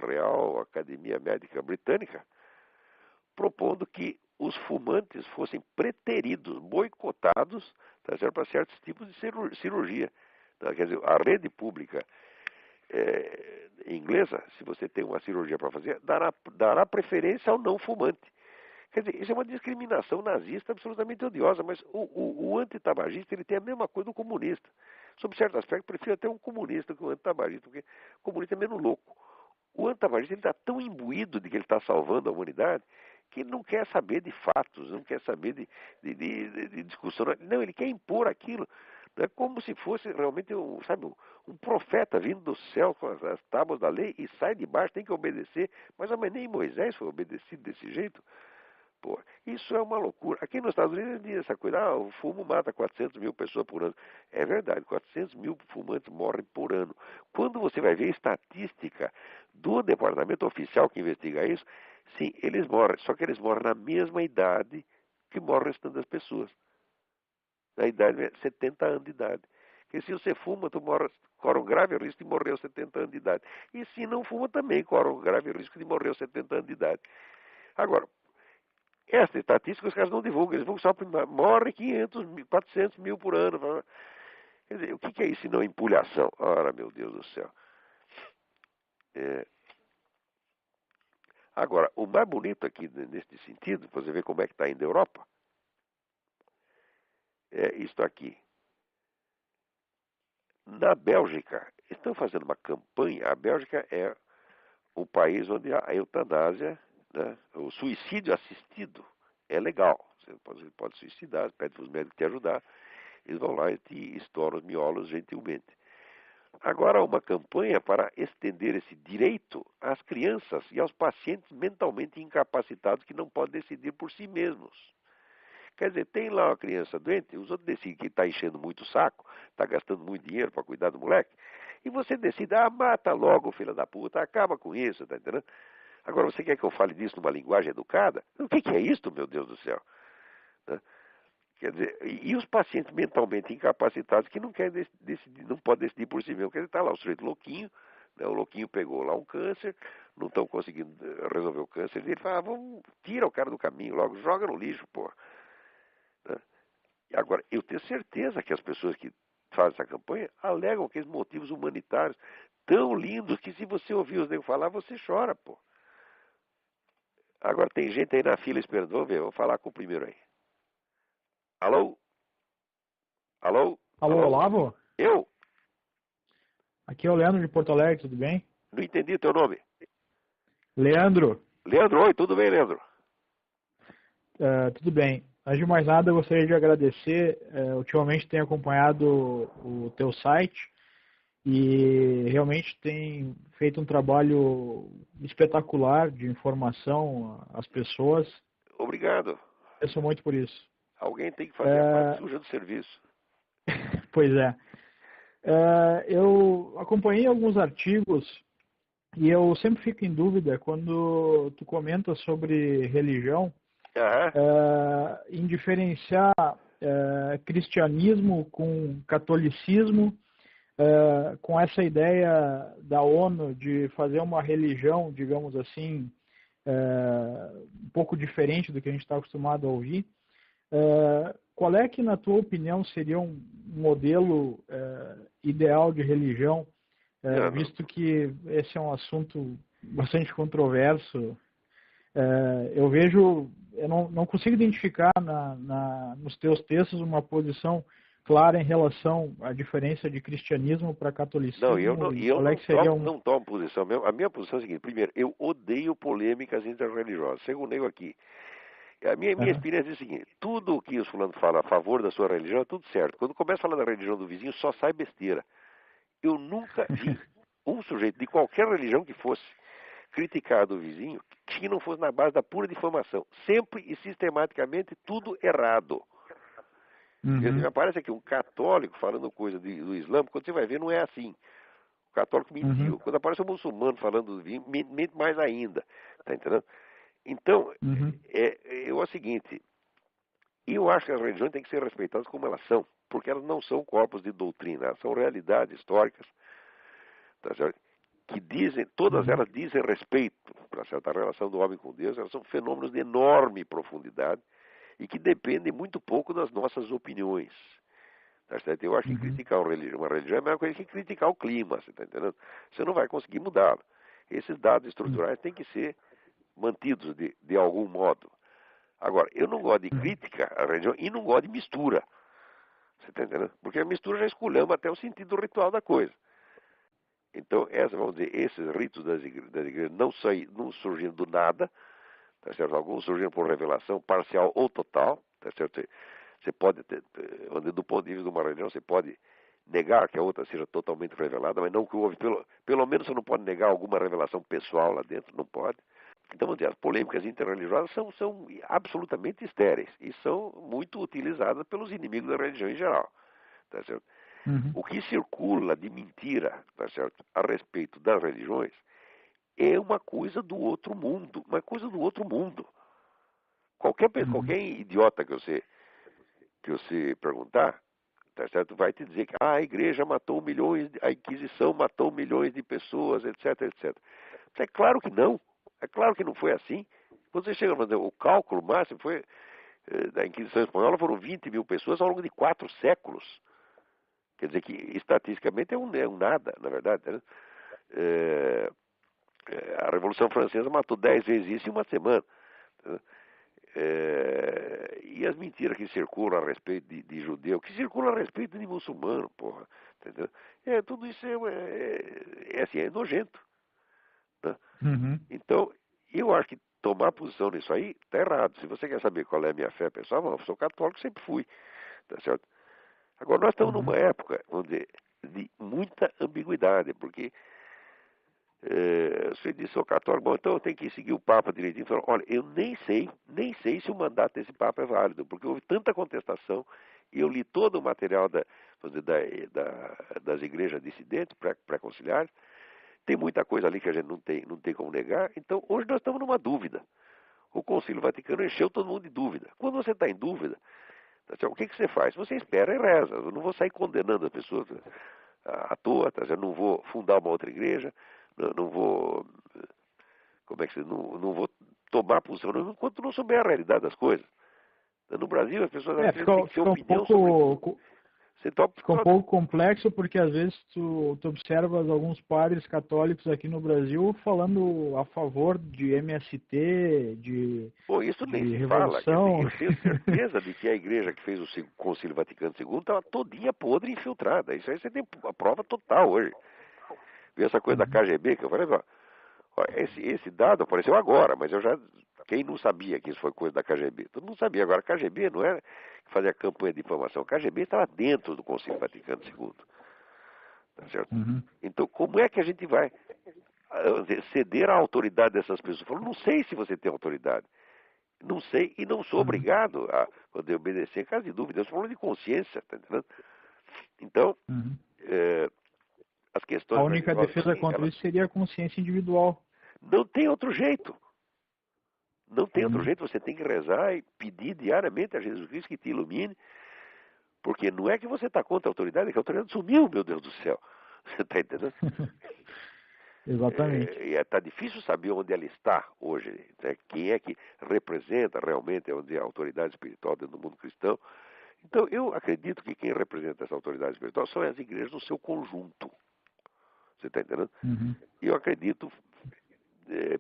Real Academia Médica Britânica, propondo que os fumantes fossem preteridos, boicotados, tá certo, para certos tipos de cirurgia. Tá? Quer dizer, a rede pública inglesa, se você tem uma cirurgia para fazer, dará preferência ao não fumante. Quer dizer, isso é uma discriminação nazista absolutamente odiosa, mas o antitabagista ele tem a mesma coisa do comunista. Sob certo aspecto, prefiro até um comunista que um antitabagista, porque o comunista é menos louco. O antitabagista está tão imbuído de que ele está salvando a humanidade que ele não quer saber de fatos, não quer saber de discussão. Não, ele quer impor aquilo. É como se fosse realmente um profeta vindo do céu com as tábuas da lei e sai de baixo, tem que obedecer. Mas nem Moisés foi obedecido desse jeito. Pô, isso é uma loucura. Aqui nos Estados Unidos diz essa coisa, o fumo mata 400 mil pessoas por ano. É verdade, 400 mil fumantes morrem por ano. Quando você vai ver a estatística do departamento oficial que investiga isso, sim, eles morrem, só que eles morrem na mesma idade que morrem o restante das pessoas. Na idade, 70 anos de idade. Porque se você fuma, tu corre um grave risco de morrer aos 70 anos de idade. E se não fuma, também corre um grave risco de morrer aos 70 anos de idade. Agora, essa estatística os caras não divulgam, eles vão só morre 500 mil, 400 mil por ano. Quer dizer, o que é isso se não empulhação? Ora, meu Deus do céu. É. Agora, o mais bonito aqui neste sentido, para você ver como é que está indo a Europa, é isto aqui. Na Bélgica, estão fazendo uma campanha, a Bélgica é o país onde a eutanásia, né, o suicídio assistido é legal. Você pode suicidar, pede para os médicos te ajudar, eles vão lá e te estouram os miolos gentilmente. Agora, uma campanha para estender esse direito às crianças e aos pacientes mentalmente incapacitados que não podem decidir por si mesmos. Quer dizer, tem lá uma criança doente, os outros decidem que está enchendo muito o saco, está gastando muito dinheiro para cuidar do moleque, e você decide, mata logo, filha da puta, acaba com isso, tá entendendo? Agora, você quer que eu fale disso numa linguagem educada? O que é isso, meu Deus do céu? Né? Quer dizer, e os pacientes mentalmente incapacitados que não querem decidir, não podem decidir por si mesmo. Quer dizer, está lá o sujeito louquinho, né, o louquinho pegou lá um câncer, não estão conseguindo resolver o câncer, e ele fala, vamos, tira o cara do caminho logo, joga no lixo, pô. Né? Agora, eu tenho certeza que as pessoas que fazem essa campanha alegam aqueles motivos humanitários tão lindos que se você ouvir os negros falar, você chora, pô. Agora tem gente aí na fila esperando, vamos ver, vou falar com o primeiro aí. Alô? Alô? Alô, Alô? Olavo? Eu? Aqui é o Leandro de Porto Alegre, tudo bem? Não entendi teu nome. Leandro, Leandro, oi, tudo bem, Leandro? tudo bem. Antes de mais nada, eu gostaria de agradecer. Ultimamente tenho acompanhado o teu site e realmente tem feito um trabalho espetacular de informação às pessoas. Obrigado. Eu sou muito por isso. Alguém tem que fazer a parte suja do serviço. Pois é. Eu acompanhei alguns artigos e eu sempre fico em dúvida quando tu comenta sobre religião, Aham. em diferenciar cristianismo com catolicismo, com essa ideia da ONU de fazer uma religião, digamos assim, um pouco diferente do que a gente está acostumado a ouvir. Qual é que, na tua opinião, seria um modelo ideal de religião, Leandro, visto que esse é um assunto bastante controverso? Eu vejo, eu não consigo identificar nos teus textos uma posição clara em relação à diferença de cristianismo para não, catolicismo e eu qual é não que seria tomo, não tomo posição. A minha posição é a seguinte: primeiro, eu odeio polêmicas interreligiosas. Segundo, eu aqui. A minha Aham. experiência é a seguinte: tudo o que os fulanos falam a favor da sua religião é tudo certo. Quando começa a falar da religião do vizinho, só sai besteira. Eu nunca vi um sujeito de qualquer religião que fosse criticar do vizinho que não fosse na base da pura difamação. Sempre e sistematicamente tudo errado. Quer dizer, Uhum. me parece que um católico falando coisa do Islã, quando você vai ver, não é assim. O católico Uhum. mentiu. Quando aparece um muçulmano falando do vinho, mente mais ainda. Tá entendendo? Então, Uhum. é o seguinte, eu acho que as religiões têm que ser respeitadas como elas são, porque elas não são corpos de doutrina, elas são realidades históricas, tá certo? Que dizem, todas Uhum. elas dizem respeito para certa relação do homem com Deus, elas são fenômenos de enorme profundidade e que dependem muito pouco das nossas opiniões. Tá certo? Eu acho que Uhum. criticar uma religião é a mesma coisa que criticar o clima, você está entendendo? Você não vai conseguir mudá-lo. Esses dados Uhum. estruturais têm que ser mantidos de algum modo. Agora, eu não gosto de Uhum. crítica à religião e não gosto de mistura. Você está entendendo? Porque a mistura já esculhamba até o sentido ritual da coisa. Então, vamos dizer, esses ritos das igrejas não surgiram do nada, tá certo? Alguns surgiram por revelação parcial ou total, tá certo? Você pode, do ponto de vista de uma religião, você pode negar que a outra seja totalmente revelada, mas não que houve, pelo menos você não pode negar alguma revelação pessoal lá dentro, não pode. Então, vamos dizer, as polêmicas interreligiosas são absolutamente estéreis e são muito utilizadas pelos inimigos da religião em geral. Tá certo? Uhum. O que circula de mentira, tá certo, a respeito das religiões é uma coisa do outro mundo, uma coisa do outro mundo. Qualquer idiota que você perguntar, tá certo, vai te dizer que a igreja matou milhões, a Inquisição matou milhões de pessoas, etc, etc. É claro que não. É claro que não foi assim. Quando você chega a fazer o cálculo máximo, foi da Inquisição Espanhola foram 20 mil pessoas ao longo de 4 séculos. Quer dizer que, estatisticamente, é um nada, na verdade. Né? A Revolução Francesa matou 10 vezes isso em uma semana. Né? E as mentiras que circulam a respeito de judeu, que circulam a respeito de muçulmano, porra. Entendeu? Tudo isso assim, é nojento. Né? Uhum. Então, eu acho que tomar posição nisso aí está errado. Se você quer saber qual é a minha fé pessoal, eu sou católico, sempre fui. Tá certo? Agora, nós estamos numa época, vamos dizer, de muita ambiguidade, porque você disse, sou católico, bom, então eu tenho que seguir o Papa direitinho. Falou, olha, eu nem sei se o mandato desse Papa é válido, porque houve tanta contestação, e eu li todo o material vamos dizer, das igrejas dissidentes, pré-conciliares, tem muita coisa ali que a gente não tem como negar, então hoje nós estamos numa dúvida. O Concílio Vaticano encheu todo mundo de dúvida. Quando você está em dúvida, o que você faz? Você espera e reza. Eu não vou sair condenando as pessoas à toa, tá? Eu não vou fundar uma outra igreja, não vou, como é que se, não vou tomar posição enquanto não souber a realidade das coisas. No Brasil, as pessoas acham que tem que ter Fica um opinião sobre tudo. pouco, Você topa, fica um pouco complexo, porque às vezes tu observas alguns padres católicos aqui no Brasil falando a favor de MST, Bom, isso nem de se fala. Quer revolução. dizer, eu tenho certeza de que a igreja que fez o Concílio Vaticano II estava todinha podre e infiltrada. Isso aí você tem a prova total hoje. Viu essa coisa da KGB que eu falei, ó, esse dado apareceu agora, mas quem não sabia que isso foi coisa da KGB? Todo mundo sabia. Agora, a KGB não era que fazia campanha de difamação. A KGB estava dentro do Concílio Vaticano II. Tá certo? Uhum. Então, como é que a gente vai ceder à autoridade dessas pessoas? Eu falo, não sei se você tem autoridade. Não sei e não sou obrigado a poder obedecer, caso de dúvida. Eu estou falando de consciência, tá entendendo? Então, as A questões única religiosas, defesa sim, contra isso seria a consciência individual. não tem outro jeito. Não tem outro jeito, você tem que rezar e pedir diariamente a Jesus Cristo que te ilumine, porque não é que você está contra a autoridade, é que a autoridade sumiu, meu Deus do céu. Você está entendendo? Exatamente. E está difícil saber onde ela está hoje. Né? Quem é que representa realmente a autoridade espiritual dentro do mundo cristão. Então, eu acredito que quem representa essa autoridade espiritual são as igrejas no seu conjunto. Você está entendendo? E eu acredito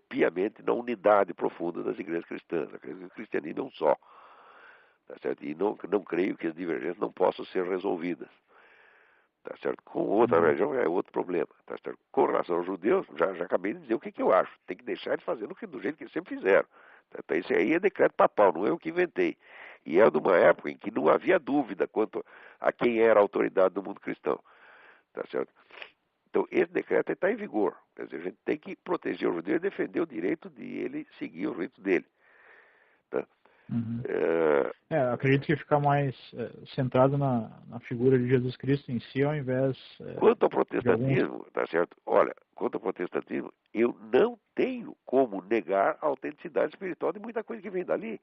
piamente na unidade profunda das igrejas cristãs. Acredito que o cristianismo é um só. Tá certo? E não creio que as divergências não possam ser resolvidas. Tá certo? Com outra religião é outro problema. Tá certo? Com relação aos judeus, já acabei de dizer o que eu acho. Tem que deixar eles fazendo do jeito que eles sempre fizeram. Tá? Isso aí é decreto papal, não é eu que inventei. E é de uma época em que não havia dúvida quanto a quem era a autoridade do mundo cristão. Tá certo? Então, esse decreto está em vigor. Quer dizer, a gente tem que proteger o judeu e defender o direito de ele seguir o rito dele. Tá? Acredito que fica mais centrado na figura de Jesus Cristo em si, ao invés quanto ao de alguns... protestantismo, tá certo? Olha, quanto ao protestantismo, eu não tenho como negar a autenticidade espiritual de muita coisa que vem dali.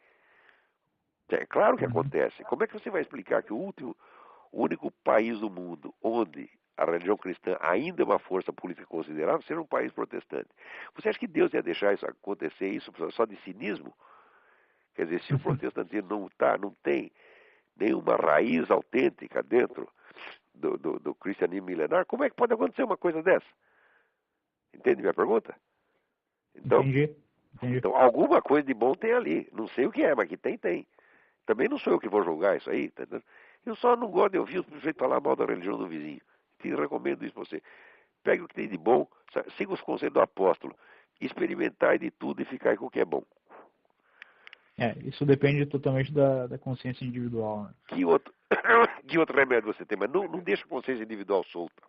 É claro que acontece. Como é que você vai explicar que o único país do mundo onde a religião cristã ainda é uma força política considerável seja um país protestante? Você acha que Deus ia deixar isso acontecer, isso só de cinismo? Quer dizer, se o protestantismo não tem nenhuma raiz autêntica dentro do cristianismo milenar, como é que pode acontecer uma coisa dessa? Entende minha pergunta? Entendi. Então, alguma coisa de bom tem ali. Não sei o que é, mas que tem. Também não sou eu que vou julgar isso aí, entendeu? Eu só não gosto de ouvir o sujeito falar mal da religião do vizinho. Te recomendo isso pra você. Pegue o que tem de bom, siga os conselhos do apóstolo, experimentar de tudo e ficar com o que é bom. Isso depende totalmente da consciência individual. Né? Que outro remédio você tem? Mas não deixa a consciência individual solta.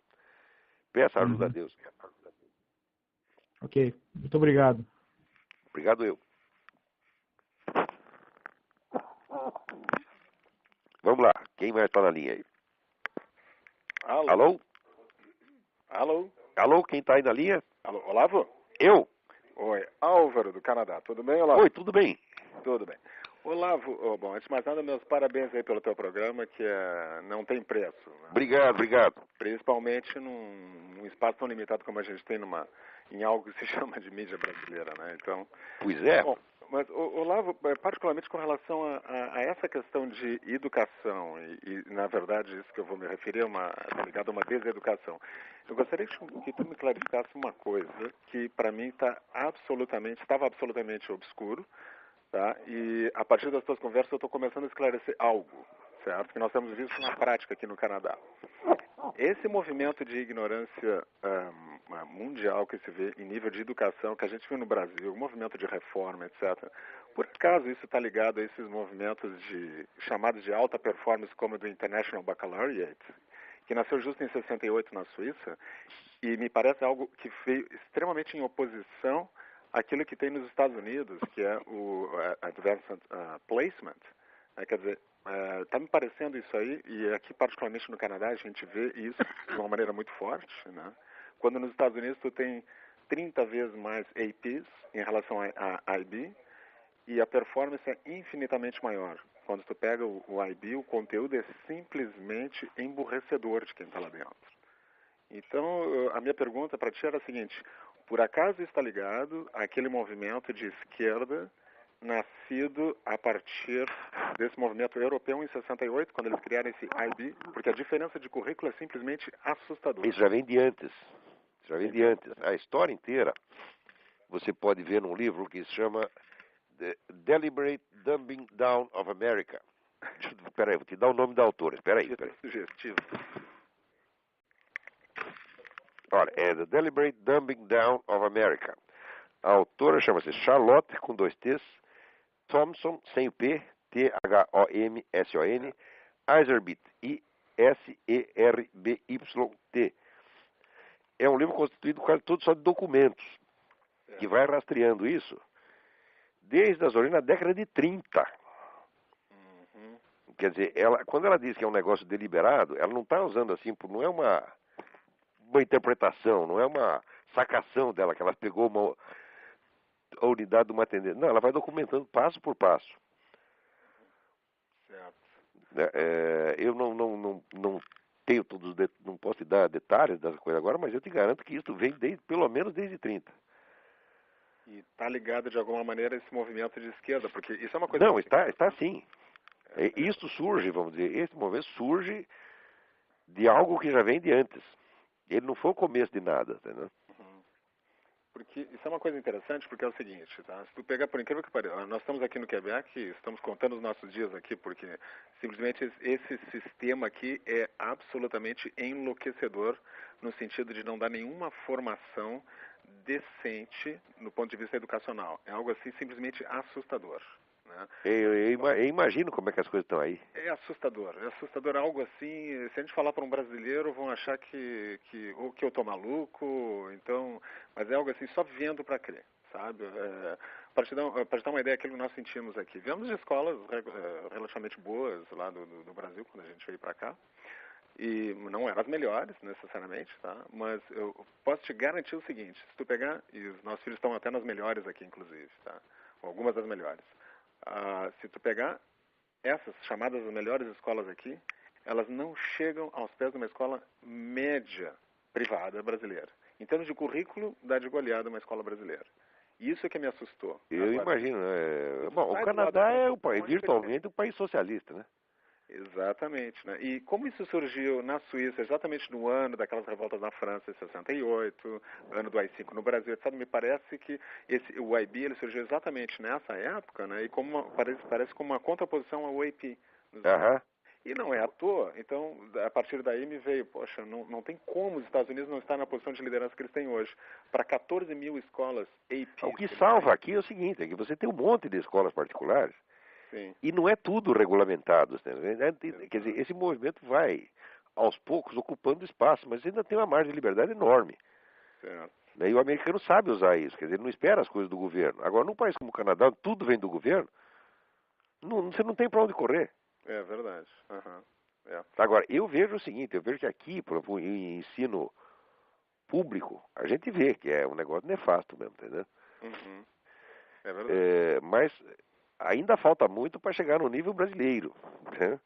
Peça ajuda a Deus. Ok, muito obrigado. Obrigado eu. Vamos lá, quem vai estar na linha aí? Alô? Alô? Alô? Alô, quem está aí na linha? Alô, Olavo? Eu? Oi, Álvaro, do Canadá. Tudo bem, Olavo? Oi, tudo bem? Tudo bem. Olavo, bom, antes de mais nada, meus parabéns aí pelo teu programa, que não tem preço. Né? Obrigado, obrigado. Principalmente num espaço tão limitado como a gente tem em algo que se chama de mídia brasileira, né? Então, Pois é. bom, mas, Olavo, particularmente com relação a essa questão de educação, e, na verdade isso que eu vou me referir está ligado a uma deseducação. Eu gostaria que tu me clarificasse uma coisa que para mim estava absolutamente obscuro, tá? E a partir das tuas conversas eu estou começando a esclarecer algo, certo? Que nós temos visto na prática aqui no Canadá. Esse movimento de ignorância mundial que se vê em nível de educação, que a gente viu no Brasil, o movimento de reforma, etc. Por acaso isso está ligado a esses movimentos chamados de alta performance, como o do International Baccalaureate, que nasceu justo em 68 na Suíça, e me parece algo que veio extremamente em oposição àquilo que tem nos Estados Unidos, que é o Advanced Placement, quer dizer, está me parecendo isso aí, e aqui particularmente no Canadá a gente vê isso de uma maneira muito forte, né? Quando nos Estados Unidos tu tem 30 vezes mais APs em relação a IB, e a performance é infinitamente maior. Quando tu pega o IB, o conteúdo é simplesmente emburrecedor de quem está lá dentro. Então, a minha pergunta para ti era a seguinte: por acaso está ligado àquele movimento de esquerda nascido a partir desse movimento europeu em 68, quando eles criaram esse IB? Porque a diferença de currículo é simplesmente assustadora. Isso já vem de antes. Já vem de antes. A história inteira você pode ver num livro que se chama The Deliberate Dumbing Down of America. Espera aí, vou te dar o nome da autora. Espera aí. Sugestivo. Olha, é The Deliberate Dumbing Down of America. A autora chama-se Charlotte, com 2 T's, Thompson, sem o P, Thomson, Iserbyt, Iserbyt. É um livro constituído quase todo só de documentos, que vai rastreando isso desde as origens da década de 30. Uhum. Quer dizer, quando ela diz que é um negócio deliberado, ela não está usando assim, não é uma interpretação, não é uma sacação dela, que ela pegou a unidade de uma tendência. Não, ela vai documentando passo por passo. Certo. Eu não tenho todos, não posso te dar detalhes dessa coisa agora, mas eu te garanto que isso vem pelo menos desde 30. E está ligado de alguma maneira a esse movimento de esquerda, porque isso é uma coisa... Não, está sim. Isso surge, vamos dizer, esse movimento surge de algo que já vem de antes. Ele não foi o começo de nada, entendeu? Uhum. Porque isso é uma coisa interessante, porque é o seguinte, tá? Se tu pegar, por incrível que pareça, nós estamos aqui no Quebec, estamos contando os nossos dias aqui, porque simplesmente esse sistema aqui é absolutamente enlouquecedor, no sentido de não dar nenhuma formação decente no ponto de vista educacional. É algo assim simplesmente assustador. Né? Eu imagino como é que as coisas estão aí. É assustador algo assim, se a gente falar para um brasileiro vão achar que eu tô maluco, então, mas é algo assim, só vendo para crer, sabe? Para te dar uma ideia daquilo que nós sentimos aqui. Viemos de escolas relativamente boas lá do Brasil, quando a gente veio para cá, e não eram as melhores, necessariamente, tá? Mas eu posso te garantir o seguinte: se tu pegar, e os nossos filhos estão até nas melhores aqui, inclusive, tá? Algumas das melhores. Se tu pegar essas chamadas as melhores escolas aqui, elas não chegam aos pés de uma escola média privada brasileira. Em termos de currículo, dá de goleada uma escola brasileira. Isso é que me assustou. Eu imagino. Bom, o Canadá é virtualmente um país socialista, né? Exatamente, né? E como isso surgiu na Suíça, exatamente no ano daquelas revoltas na França, em 68, ano do AI-5 no Brasil, etc., me parece que o IB ele surgiu exatamente nessa época, né? E parece como uma contraposição ao AP. Aham. E não é à toa. Então, a partir daí me veio, poxa, não tem como os Estados Unidos não estar na posição de liderança que eles têm hoje. Para 14 mil escolas AP. O que salva aqui é o seguinte, é que você tem um monte de escolas particulares. Sim. E não é tudo regulamentado. Quer dizer, esse movimento vai, aos poucos, ocupando espaço, mas ainda tem uma margem de liberdade enorme. Certo. E o americano sabe usar isso, quer dizer, ele não espera as coisas do governo. Agora, num país como o Canadá, tudo vem do governo, você não tem para onde correr. É verdade. Uhum. É. Agora, eu vejo o seguinte, eu vejo que aqui, por exemplo, em ensino público, a gente vê que é um negócio nefasto mesmo, entendeu? Uhum. É verdade. Mas ainda falta muito para chegar no nível brasileiro, né?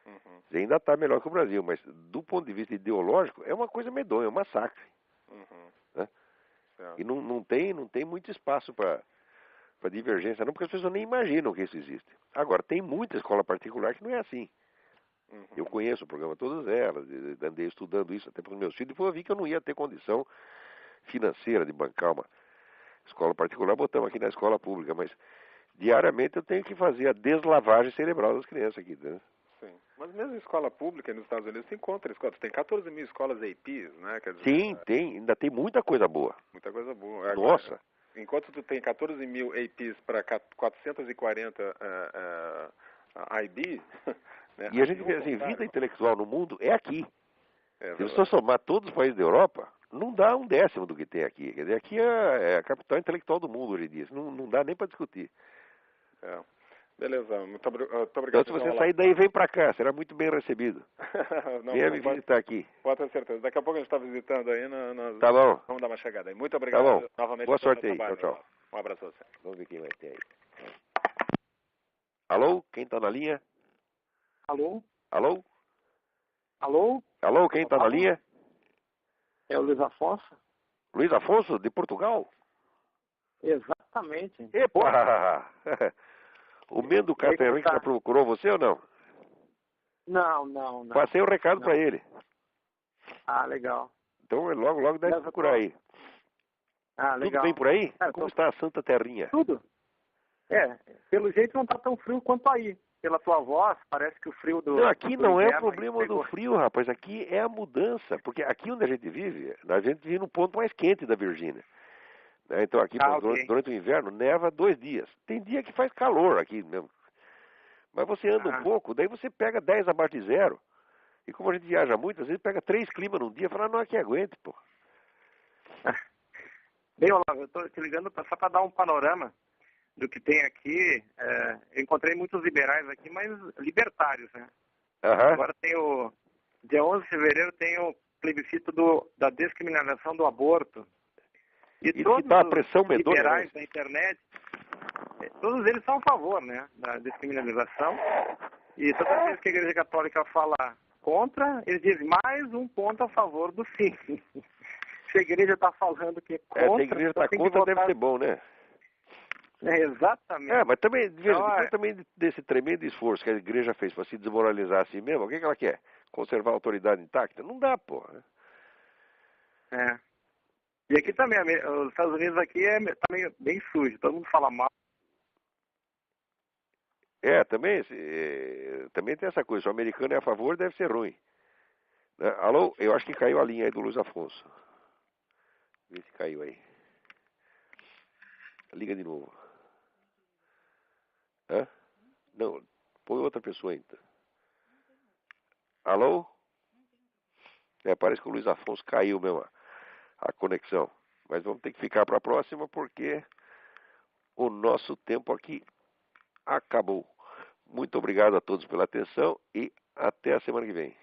Uhum. Ainda está melhor que o Brasil, mas do ponto de vista ideológico, é uma coisa medonha, é um massacre. Uhum. Né? Certo. E não tem muito espaço para divergência, não, porque as pessoas nem imaginam que isso existe. Agora, tem muita escola particular que não é assim. Uhum. Eu conheço o programa, todas elas, andei estudando isso até para os meus filhos, e depois eu vi que eu não ia ter condição financeira de bancar uma escola particular, botamos aqui na escola pública, mas diariamente eu tenho que fazer a deslavagem cerebral das crianças aqui, né? Sim. Mas mesmo em escola pública nos Estados Unidos se encontra escolas. Tem 14 mil escolas APs, né? Quer dizer, Sim, ainda tem muita coisa boa. muita coisa boa. Agora, Nossa! enquanto tu tem 14 mil APs para 440 IB, né, E a gente vê assim, vida intelectual no mundo é aqui. É Se você somar todos os países da Europa, não dá um décimo do que tem aqui. Quer dizer, aqui é a capital intelectual do mundo hoje em dia. Isso não dá nem para discutir. É. Beleza, muito obrigado. Então, se você sair daí, vem para cá. Será muito bem recebido. Venha me visitar aqui. Pode ter certeza. Daqui a pouco a gente está visitando aí. Tá bom. Vamos dar uma chegada aí. Muito obrigado. Tá bom. Novamente. Boa sorte aí. Tchau, tchau. Um abraço a você. Vamos ver quem vai ter aí. Alô? Quem está na linha? Alô? Alô? Alô? Alô? Quem está na linha? É o Luiz Afonso? Luiz Afonso, de Portugal? Exatamente. Epa! O Mendo Caterwin já procurou você ou não? Não. Passei o recado para ele. Ah, legal. Então logo deve procurar aí. Ah, legal. Tudo bem por aí? Como está a Santa Terrinha? Tudo. Pelo jeito não está tão frio quanto aí. Pela tua voz, parece que o frio do... Não, aqui do não é o inverno problema do frio, rapaz. Aqui é a mudança. Porque aqui onde a gente vive no ponto mais quente da Virgínia. Então aqui, durante o inverno, neva 2 dias. Tem dia que faz calor aqui mesmo. Mas você anda um pouco, daí você pega 10 abaixo de zero. E como a gente viaja muito, às vezes pega 3 climas num dia e fala, não, aqui aguente, pô. Bem, Olavo, eu estou te ligando só para dar um panorama do que tem aqui. Eu encontrei muitos liberais aqui, mas libertários, né? Agora tem dia 11 de fevereiro tem o plebiscito da descriminalização do aborto. E todos tá a pressão os medonha, liberais né? da internet, todos eles são a favor, né, da descriminalização. E toda vez que a Igreja Católica fala contra, eles dizem mais um ponto a favor do sim. Se a Igreja está falando que é contra... se a Igreja está contra, deve ser bom, né? Exatamente. Mas também, depois também desse tremendo esforço que a Igreja fez para se desmoralizar assim mesmo, o que ela quer? Conservar a autoridade intacta? Não dá, pô. E aqui também, os Estados Unidos aqui tá meio bem sujo, todo mundo fala mal. Também tem essa coisa, se o americano é a favor, deve ser ruim. Alô? Eu acho que caiu a linha aí do Luiz Afonso. Vê se caiu aí. Liga de novo. Não, põe outra pessoa aí, então. Alô? Parece que o Luiz Afonso caiu mesmo a conexão. Mas vamos ter que ficar para a próxima porque o nosso tempo aqui acabou. Muito obrigado a todos pela atenção e até a semana que vem.